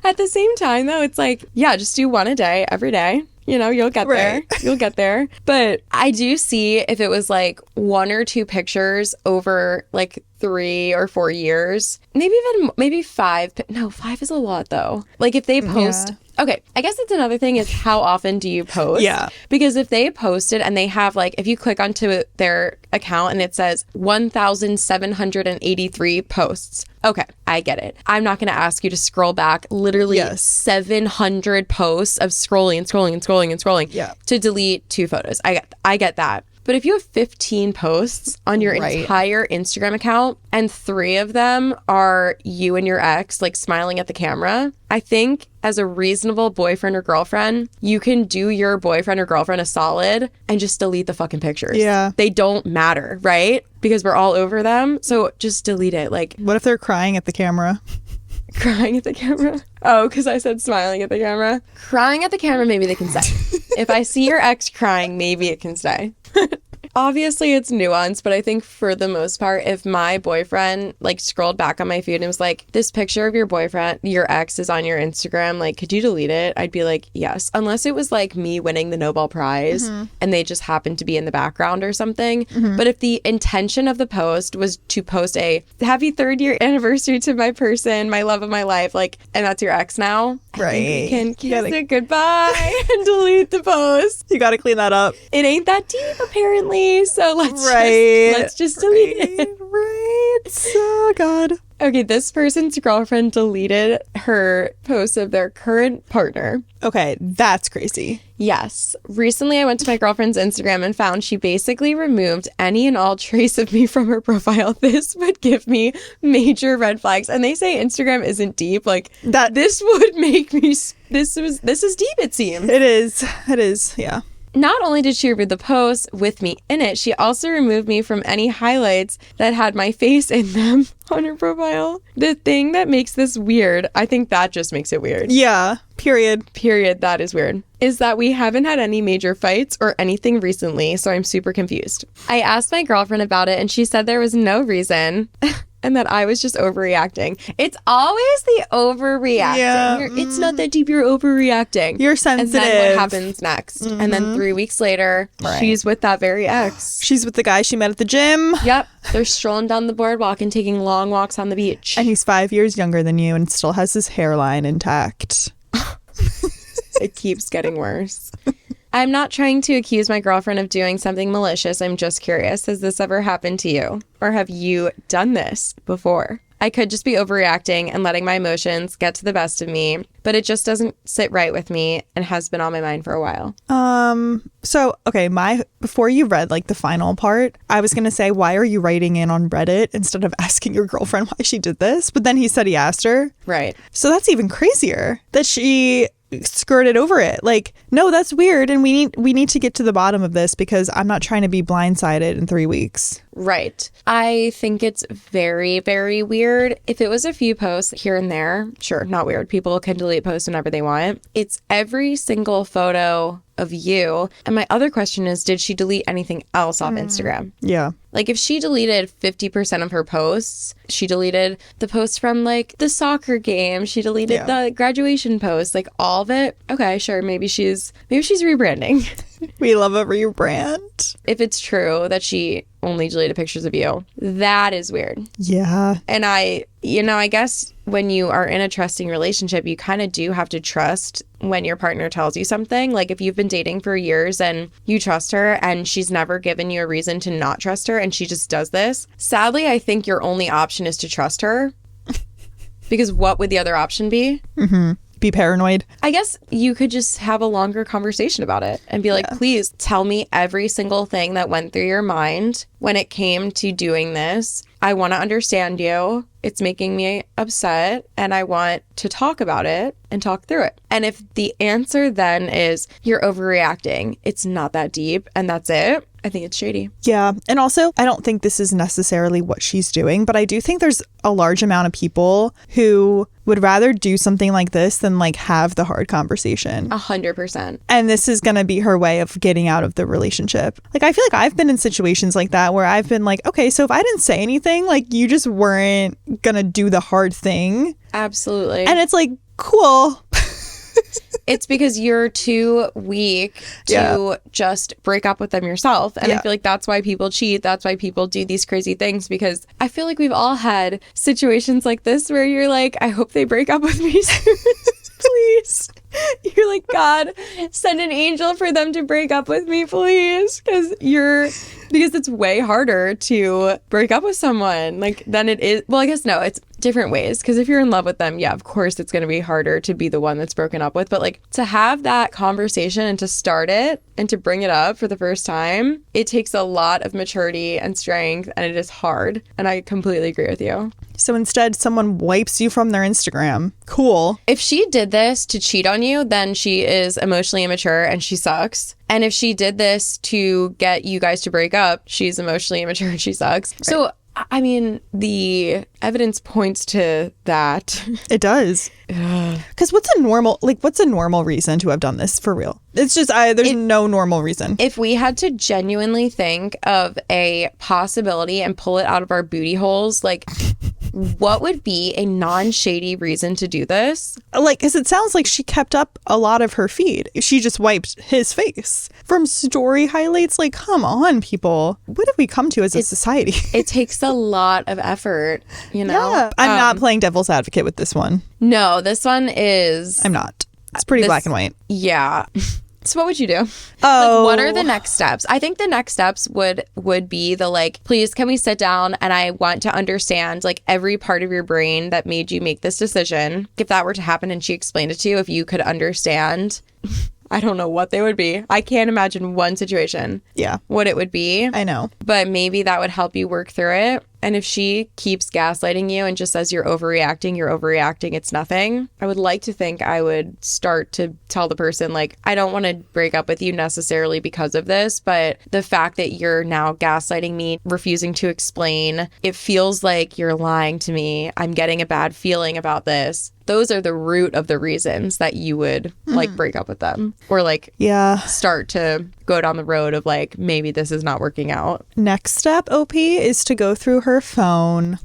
At the same time, though, it's like, just do one a day, every day. You'll get there. You'll get there. But I do see if it was like 1 or 2 pictures over like 3 or 4 years, maybe 5. No, 5 is a lot though. Like if they post Okay, I guess it's another thing is how often do you post? Yeah. Because if they posted and they have like, if you click onto their account and it says 1,783 posts, okay, I get it. I'm not going to ask you to scroll back literally 700 posts of scrolling to delete 2 photos. I get that. But if you have 15 posts on your entire Instagram account and 3 of them are you and your ex like smiling at the camera, I think as a reasonable boyfriend or girlfriend, you can do your boyfriend or girlfriend a solid and just delete the fucking pictures. Yeah. They don't matter, right? Because we're all over them. So just delete it. Like, what if they're crying at the camera? Crying at the camera? Oh, because I said smiling at the camera. Crying at the camera, maybe they can stay. If I see your ex crying, maybe it can stay. Obviously, it's nuanced, but I think for the most part, if my boyfriend like scrolled back on my feed and was like, this picture of your boyfriend, your ex is on your Instagram, like, could you delete it? I'd be like, yes. Unless it was like me winning the Nobel Prize and they just happened to be in the background or something. But if the intention of the post was to post a happy 3rd year anniversary to my person, my love of my life, like, and that's your ex now, I think we can kiss it goodbye and delete the post. You gotta clean that up. It ain't that deep, apparently. So let's just delete it. Right. Oh, God. Okay, this person's girlfriend deleted her post of their current partner. Okay, that's crazy. Yes. Recently, I went to my girlfriend's Instagram and found she basically removed any and all trace of me from her profile. This would give me major red flags. And they say Instagram isn't deep. Like, that this would make me... This is deep, it seems. It is. It is, yeah. Not only did she remove the post with me in it, she also removed me from any highlights that had my face in them on her profile. The thing that makes this weird, I think that just makes it weird. Yeah, period, that is weird, is that we haven't had any major fights or anything recently, so I'm super confused. I asked my girlfriend about it and she said there was no reason. And that I was just overreacting. It's always the overreacting. Yeah. It's not that deep, you're overreacting. You're sensitive. And then what happens next? And then 3 weeks later, she's with that very ex. She's with the guy she met at the gym. Yep. They're strolling down the boardwalk and taking long walks on the beach. And he's 5 years younger than you and still has his hairline intact. It keeps getting worse. I'm not trying to accuse my girlfriend of doing something malicious. I'm just curious. Has this ever happened to you? Or have you done this before? I could just be overreacting and letting my emotions get to the best of me, but it just doesn't sit right with me and has been on my mind for a while. So, okay, before you read like the final part, I was going to say, why are you writing in on Reddit instead of asking your girlfriend why she did this? But then he said he asked her. Right. So that's even crazier that she skirted over it. Like, no, that's weird, and we need to get to the bottom of this because I'm not trying to be blindsided in 3 weeks. Right. I think it's very, very weird. If it was a few posts here and there, sure, not weird. People can delete posts whenever they want. It's every single photo of you. And my other question is, did she delete anything else off Instagram? Yeah. Like, if she deleted 50% of her posts, she deleted the posts from, like, the soccer game, she deleted the graduation post, like, all of it. Okay, sure, maybe she's rebranding. We love a rebrand. If it's true that she only deleted pictures of you, that is weird. Yeah. And I guess when you are in a trusting relationship, you kind of do have to trust when your partner tells you something. Like, if you've been dating for years and you trust her and she's never given you a reason to not trust her and she just does this, sadly, I think your only option is to trust her. Because what would the other option be? Be paranoid. I guess you could just have a longer conversation about it and be like, please tell me every single thing that went through your mind when it came to doing this. I want to understand you. It's making me upset and I want to talk about it and talk through it. And if the answer then is you're overreacting, it's not that deep and that's it, I think it's shady. Yeah. And also, I don't think this is necessarily what she's doing, but I do think there's a large amount of people who would rather do something like this than like have the hard conversation. 100%. And this is going to be her way of getting out of the relationship. Like, I feel like I've been in situations like that where I've been like, okay, so if I didn't say anything, like, you just weren't going to do the hard thing. Absolutely. And it's like, cool. It's because you're too weak to just break up with them yourself. And I feel like that's why people cheat. That's why people do these crazy things, because I feel like we've all had situations like this where you're like, I hope they break up with me soon. Please. You're like, God, send an angel for them to break up with me, please. Because it's way harder to break up with someone like than it is. Well, I guess no, it's different ways. Because if you're in love with them, yeah, of course it's going to be harder to be the one that's broken up with. But like to have that conversation and to start it and to bring it up for the first time, it takes a lot of maturity and strength, and it is hard. And I completely agree with you. So instead, someone wipes you from their Instagram. Cool. If she did this to cheat on you, then she is emotionally immature and she sucks. And if she did this to get you guys to break up, she's emotionally immature and she sucks. Right. So, I mean, the evidence points to that. It does. Because what's a normal reason to have done this for real? It's just, there's no normal reason. If we had to genuinely think of a possibility and pull it out of our booty holes, like, what would be a non-shady reason to do this? Like, because it sounds like she kept up a lot of her feed. She just wiped his face from story highlights. Like, come on, people. What have we come to as a society? It takes a lot of effort, you know? Yeah. I'm not playing devil's advocate with this one. No, this one is... I'm not. It's pretty black and white. Yeah. So what would you do? Oh. Like, what are the next steps? I think the next steps would be the like, please, can we sit down and I want to understand like every part of your brain that made you make this decision. If that were to happen and she explained it to you, if you could understand, I don't know what they would be. I can't imagine one situation. Yeah. What it would be. I know. But maybe that would help you work through it. And if she keeps gaslighting you and just says you're overreacting, it's nothing, I would like to think I would start to tell the person, like, I don't want to break up with you necessarily because of this, but the fact that you're now gaslighting me, refusing to explain, it feels like you're lying to me. I'm getting a bad feeling about this. Those are the root of the reasons that you would like break up with them or like start to go down the road of like, maybe this is not working out. Next step, OP, is to go through her phone.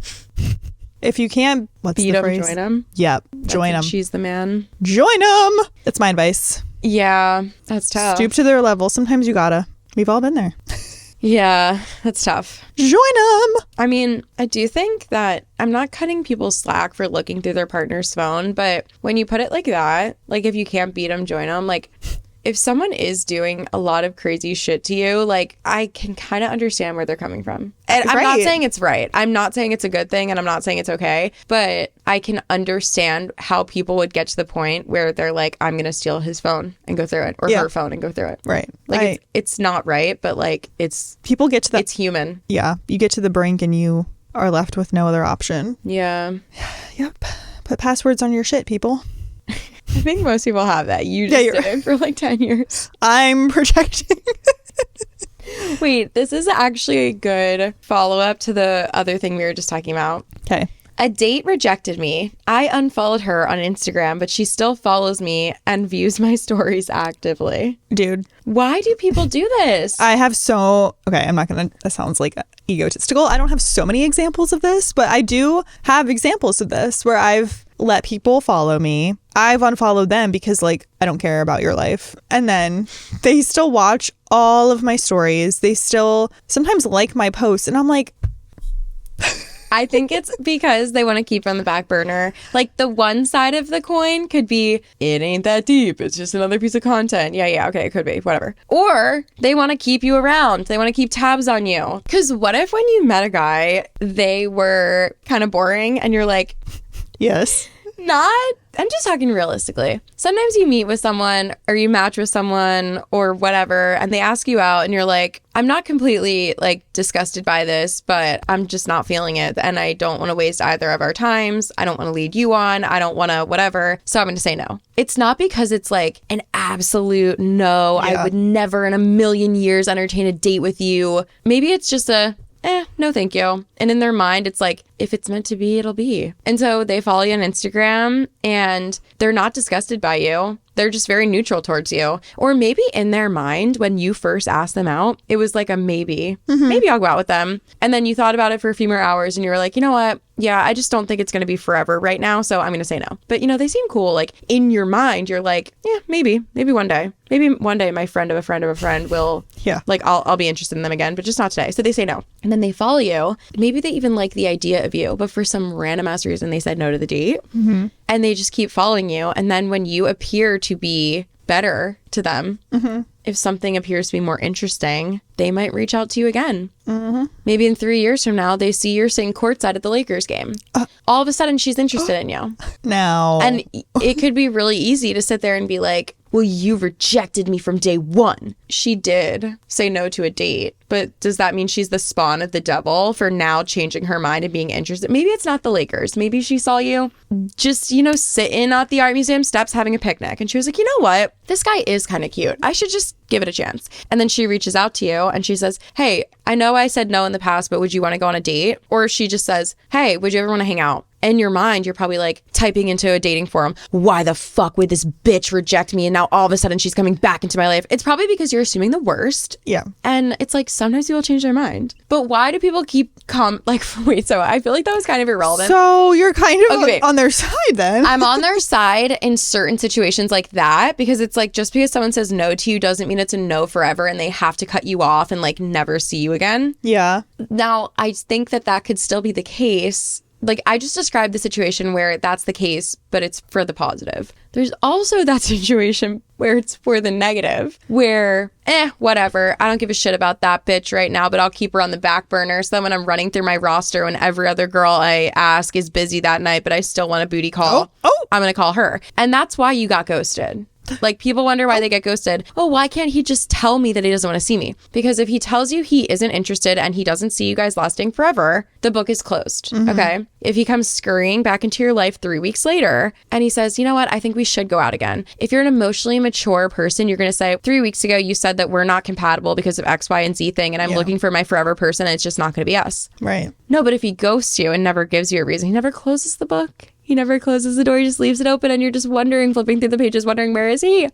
If you can't, what's beat the him, phrase? join him. Yep, join him. She's the man. Join him. That's my advice. Yeah, that's tough. Stoop to their level. Sometimes you gotta. We've all been there. Yeah, that's tough. Join them. I mean, I do think that I'm not cutting people slack for looking through their partner's phone, but when you put it like that, like if you can't beat them, join them, like if someone is doing a lot of crazy shit to you, like I can kind of understand where they're coming from. And I'm not saying it's right. I'm not saying it's a good thing and I'm not saying it's okay, but I can understand how people would get to the point where they're like, I'm going to steal his phone and go through it or her phone and go through it. Right. Like it's not right, but like people get to that. It's human. Yeah. You get to the brink and you are left with no other option. Yeah. Yep. Put passwords on your shit, people. I think most people have that. You just did it for like 10 years. I'm projecting. Wait, this is actually a good follow-up to the other thing we were just talking about. Okay. A date rejected me. I unfollowed her on Instagram, but she still follows me and views my stories actively. Dude. Why do people do this? I have I'm not going to, that sounds like egotistical. I don't have so many examples of this, but I do have examples of this where I've let people follow me. I've unfollowed them because like, I don't care about your life. And then they still watch all of my stories. They still sometimes like my posts. And I'm like, I think it's because they want to keep on the back burner. Like the one side of the coin could be, it ain't that deep. It's just another piece of content. Yeah, okay, it could be, whatever. Or they want to keep you around. They want to keep tabs on you. Because what if when you met a guy, they were kind of boring and you're like, yes. I'm just talking realistically. Sometimes you meet with someone or you match with someone or whatever, and they ask you out and you're like, I'm not completely like disgusted by this, but I'm just not feeling it. And I don't want to waste either of our times. I don't want to lead you on. I don't want to whatever. So I'm going to say no. It's not because it's like an absolute no. Yeah. I would never in a million years entertain a date with you. Maybe it's just no thank you. And in their mind, it's like, if it's meant to be, it'll be. And so they follow you on Instagram and they're not disgusted by you. They're just very neutral towards you. Or maybe in their mind, when you first asked them out, it was like a maybe. Mm-hmm. Maybe I'll go out with them. And then you thought about it for a few more hours and you were like, you know what? Yeah, I just don't think it's going to be forever right now. So I'm going to say no. But, you know, they seem cool. Like in your mind, you're like, yeah, maybe one day. Maybe one day my friend of a friend of a friend will, like, I'll be interested in them again, but just not today. So they say no. And then they follow you. Maybe they even like the idea idea of you, but for some random ass reason, they said no to the date. And they just keep following you. And then when you appear to be better to them, if something appears to be more interesting, they might reach out to you again. Maybe in 3 years from now, they see you're sitting courtside at the Lakers game. All of a sudden, she's interested in you. No. And it could be really easy to sit there and be like, well, you rejected me from day one. She did say no to a date, but does that mean she's the spawn of the devil for now changing her mind and being interested? Maybe it's not the Lakers. Maybe she saw you just, sitting at the art museum steps having a picnic. And she was like, you know what? This guy is kind of cute. I should just give it a chance. And then she reaches out to you and she says, hey, I know I said no in the past, but would you want to go on a date? Or she just says, hey, would you ever want to hang out? In your mind, you're probably like typing into a dating forum, why the fuck would this bitch reject me? And now all of a sudden she's coming back into my life. It's probably because you're assuming the worst. Yeah. And it's like sometimes people change their mind. But why do people keep wait, so I feel like that was kind of irrelevant. So you're kind of on their side then. I'm on their side in certain situations like that, because it's like just because someone says no to you doesn't mean it's a no forever and they have to cut you off and like never see you again. Yeah. Now, I think that could still be the case. Like, I just described the situation where that's the case, but it's for the positive. There's also that situation where it's for the negative, where, whatever. I don't give a shit about that bitch right now, but I'll keep her on the back burner. So then when I'm running through my roster, when every other girl I ask is busy that night, but I still want a booty call, I'm going to call her. And that's why you got ghosted. Like, people wonder why they get ghosted. Oh, why can't he just tell me that he doesn't want to see me? Because if he tells you he isn't interested and he doesn't see you guys lasting forever, the book is closed. Okay? If he comes scurrying back into your life 3 weeks later and he says, you know what, I think we should go out again. If you're an emotionally mature person, you're going to say, 3 weeks ago, you said that we're not compatible because of X, Y, and Z thing, and I'm looking for my forever person, and it's just not going to be us. Right. No, but if he ghosts you and never gives you a reason, he never closes the book. He never closes the door. He just leaves it open and you're just wondering, flipping through the pages, wondering, where is he?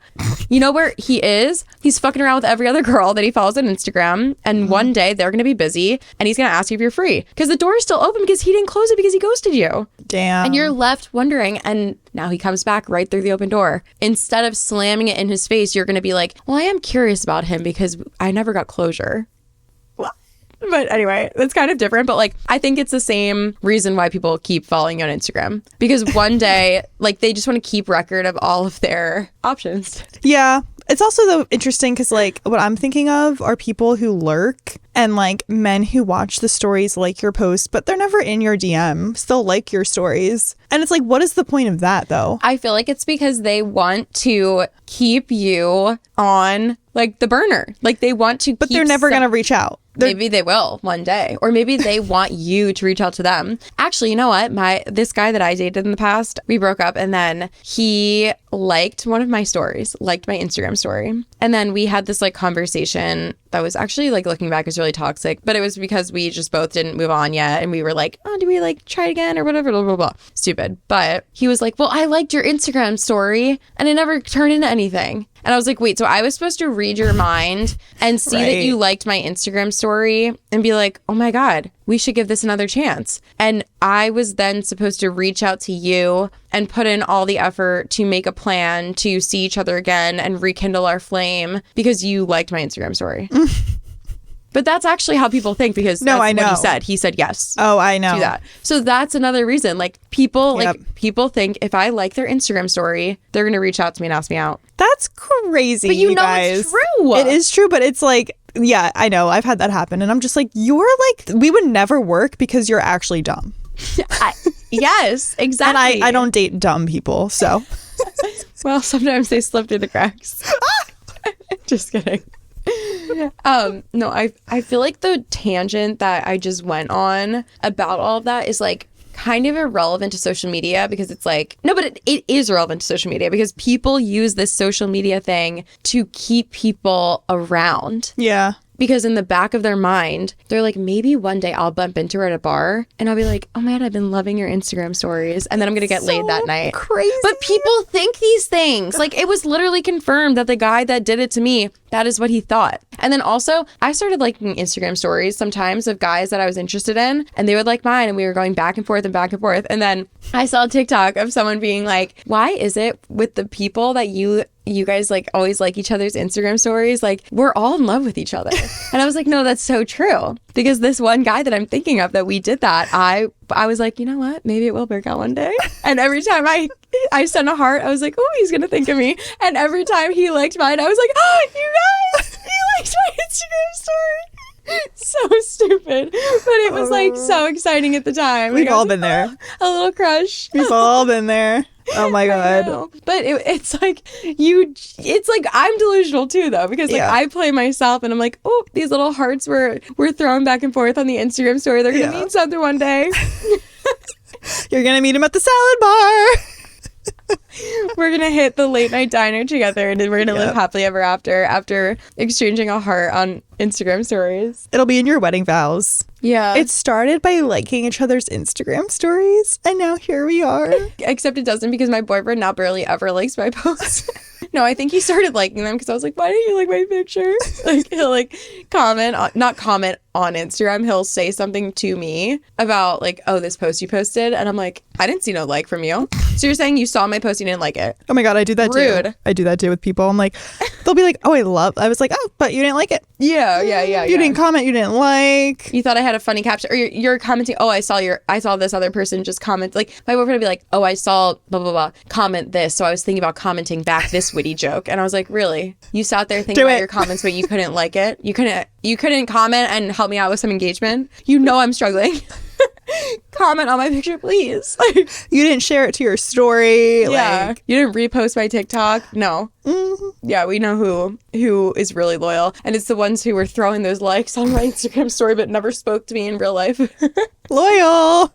You know where he is? He's fucking around with every other girl that he follows on Instagram. And one day they're going to be busy and he's going to ask you if you're free. Because the door is still open because he didn't close it because he ghosted you. Damn. And you're left wondering. And now he comes back right through the open door. Instead of slamming it in his face, you're going to be like, well, I am curious about him because I never got closure. But anyway, that's kind of different. But like, I think it's the same reason why people keep following you on Instagram. Because one day, like, they just want to keep record of all of their options. Yeah. It's also though interesting because like what I'm thinking of are people who lurk and like men who watch the stories, like your posts, but they're never in your DM, still like your stories. And it's like, what is the point of that though? I feel like it's because they want to keep you on like the burner. Like they want to, but they're never going to reach out. Maybe they will one day, or maybe they want you to reach out to them. Actually, you know what? This guy that I dated in the past, we broke up, and then he liked one of my stories, liked my Instagram story, and then we had this like conversation that was actually, like, looking back, is really toxic, but it was because we just both didn't move on yet, and we were like, oh, do we like try it again or whatever, blah blah blah. Stupid. But he was like, well, I liked your Instagram story and it never turned into anything. And I was like, wait, so I was supposed to read your mind and see that you liked my Instagram story and be like, oh my God, we should give this another chance. And I was then supposed to reach out to you and put in all the effort to make a plan to see each other again and rekindle our flame because you liked my Instagram story. But that's actually how people think, because that's what he said. He said yes. Oh, I know. To that. So that's another reason. Like people think if I like their Instagram story, they're going to reach out to me and ask me out. That's crazy. But you know guys. It's true. It is true, but it's like, yeah, I know. I've had that happen. And I'm just like, you're like, we would never work because you're actually dumb. Yes, exactly. And I don't date dumb people, so. Well, sometimes they slip through the cracks. Just kidding. No, I feel like the tangent that I just went on about all of that is like kind of irrelevant to social media, because it's like, no, but it is relevant to social media because people use this social media thing to keep people around. Yeah. Because in the back of their mind, they're like, maybe one day I'll bump into her at a bar and I'll be like, oh man, I've been loving your Instagram stories. And then I'm going to get laid that night. Crazy. But people think these things. Like, it was literally confirmed that the guy that did it to me, that is what he thought. And then also, I started liking Instagram stories sometimes of guys that I was interested in, and they would like mine, and we were going back and forth and back and forth. And then I saw a TikTok of someone being like, why is it with the people that you guys like always like each other's Instagram stories, like we're all in love with each other? And I was like, no, that's so true. Because this one guy that I'm thinking of that we did that, I was like, you know what? Maybe it will work out one day. And every time I sent a heart, I was like, oh, he's going to think of me. And every time he liked mine, I was like, oh, you guys, he liked my Instagram story. So stupid, but it was like so exciting at the time. We've like, all been there. A little crush. We've all been there. Oh my god. But it's like it's like I'm delusional too though, because like I play myself and I'm like, oh, these little hearts were thrown back and forth on the Instagram story. They're gonna mean something one day. You're gonna meet him at the salad bar. We're gonna hit the late night diner together, and then we're gonna live happily ever after exchanging a heart on Instagram stories. It'll be in your wedding vows. Yeah. It started by liking each other's Instagram stories, and now here we are. Except it doesn't, because my boyfriend now barely ever likes my posts. No, I think he started liking them because I was like, why don't you like my picture? Like, he'll like not comment on Instagram. He'll say something to me about like, oh, this post you posted. And I'm like, I didn't see no like from you. So you're saying you saw my post, you didn't like it? Oh my God, I do that Rude. too. I do that too with people. I'm like, they'll be like, oh, I was like, oh, but you didn't like it. Yeah. You didn't comment, you didn't like. You thought I had a funny caption, or you're commenting, oh, I saw this other person just comment. Like my boyfriend would be like, oh, I saw blah blah blah comment this, so I was thinking about commenting back this witty joke. And I was like, really? You sat there thinking about your comments, but you couldn't like it? You couldn't comment and help me out with some engagement? You know I'm struggling. Comment on my picture, please. Like, you didn't share it to your story. Yeah. Like, you didn't repost my TikTok. No. Mm-hmm. Yeah, we know who is really loyal, and it's the ones who were throwing those likes on my Instagram story but never spoke to me in real life. Loyal.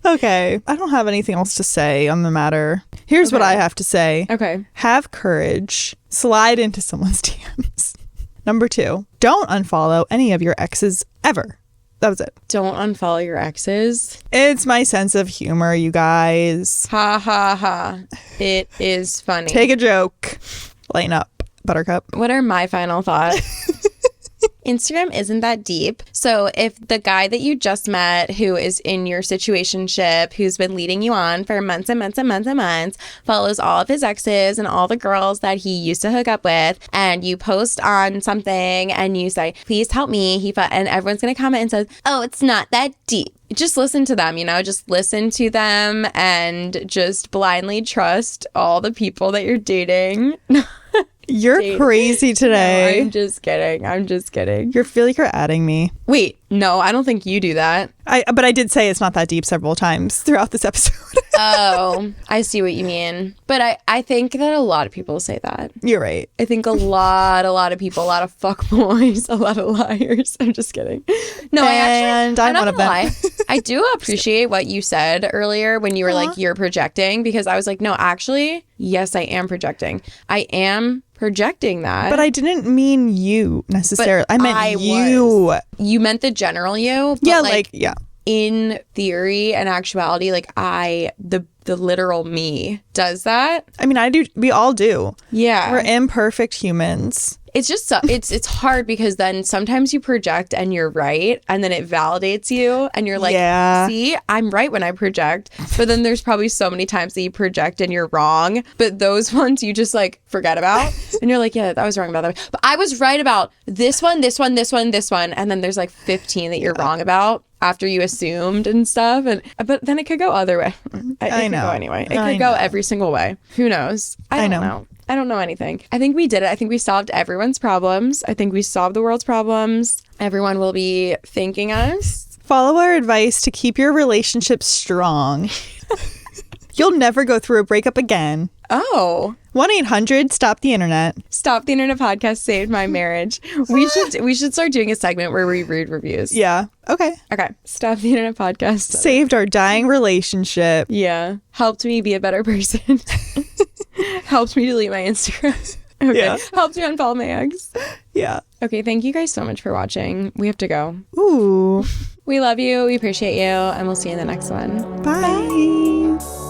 Okay, I don't have anything else to say on the matter. Here's what I have to say. Okay. Have courage. Slide into someone's DMs. Number 2, don't unfollow any of your exes ever. That was it. Don't unfollow your exes. It's my sense of humor, you guys. Ha ha ha. It is funny. Take a joke. Lighten up, Buttercup. What are my final thoughts? Instagram isn't that deep. So if the guy that you just met, who is in your situationship, who's been leading you on for months and months and months and months, follows all of his exes and all the girls that he used to hook up with, and you post on something and you say, please help me, and everyone's going to comment and says, oh, it's not that deep. Just listen to them, just listen to them and just blindly trust all the people that you're dating. You're crazy today. No, I'm just kidding. You feel like you're adding me. Wait, no, I don't think you do that. But I did say it's not that deep several times throughout this episode. Oh, I see what you mean. But I think that a lot of people say that. You're right. I think a lot of people, a lot of fuckboys, a lot of liars. I'm just kidding. No, I'm one of them. Lie. I do appreciate what you said earlier when you were like, you're projecting, because I was like, no, actually, yes, I am projecting. I am projecting that. But I didn't mean you necessarily. I meant you. You meant the general you? Yeah, yeah. In theory and actuality, like the literal me does that. I mean, I do. We all do. Yeah. We're imperfect humans. It's just, it's hard because then sometimes you project and you're right, and then it validates you and you're like, see, I'm right when I project. But then there's probably so many times that you project and you're wrong, but those ones you just like forget about and you're like, yeah, I was wrong about that. But I was right about this one, this one, this one, this one. And then there's like 15 that you're wrong about after you assumed and stuff. But then it could go other way. It could go anyway. It could go every single way. Who knows? I don't know. I don't know anything. I think we did it. I think we solved everyone's problems. I think we solved the world's problems. Everyone will be thanking us. Follow our advice to keep your relationship strong. You'll never go through a breakup again. Oh. 1-800-STOP-THE-INTERNET. Stop the Internet podcast saved my marriage. We should start doing a segment where we read reviews. Yeah. Okay. Stop the Internet podcast. Saved our dying relationship. Yeah. Helped me be a better person. Helped me delete my Instagram. Okay. Yeah. Helped me unfollow my ex. Yeah. Okay, thank you guys so much for watching. We have to go. Ooh. We love you. We appreciate you. And we'll see you in the next one. Bye.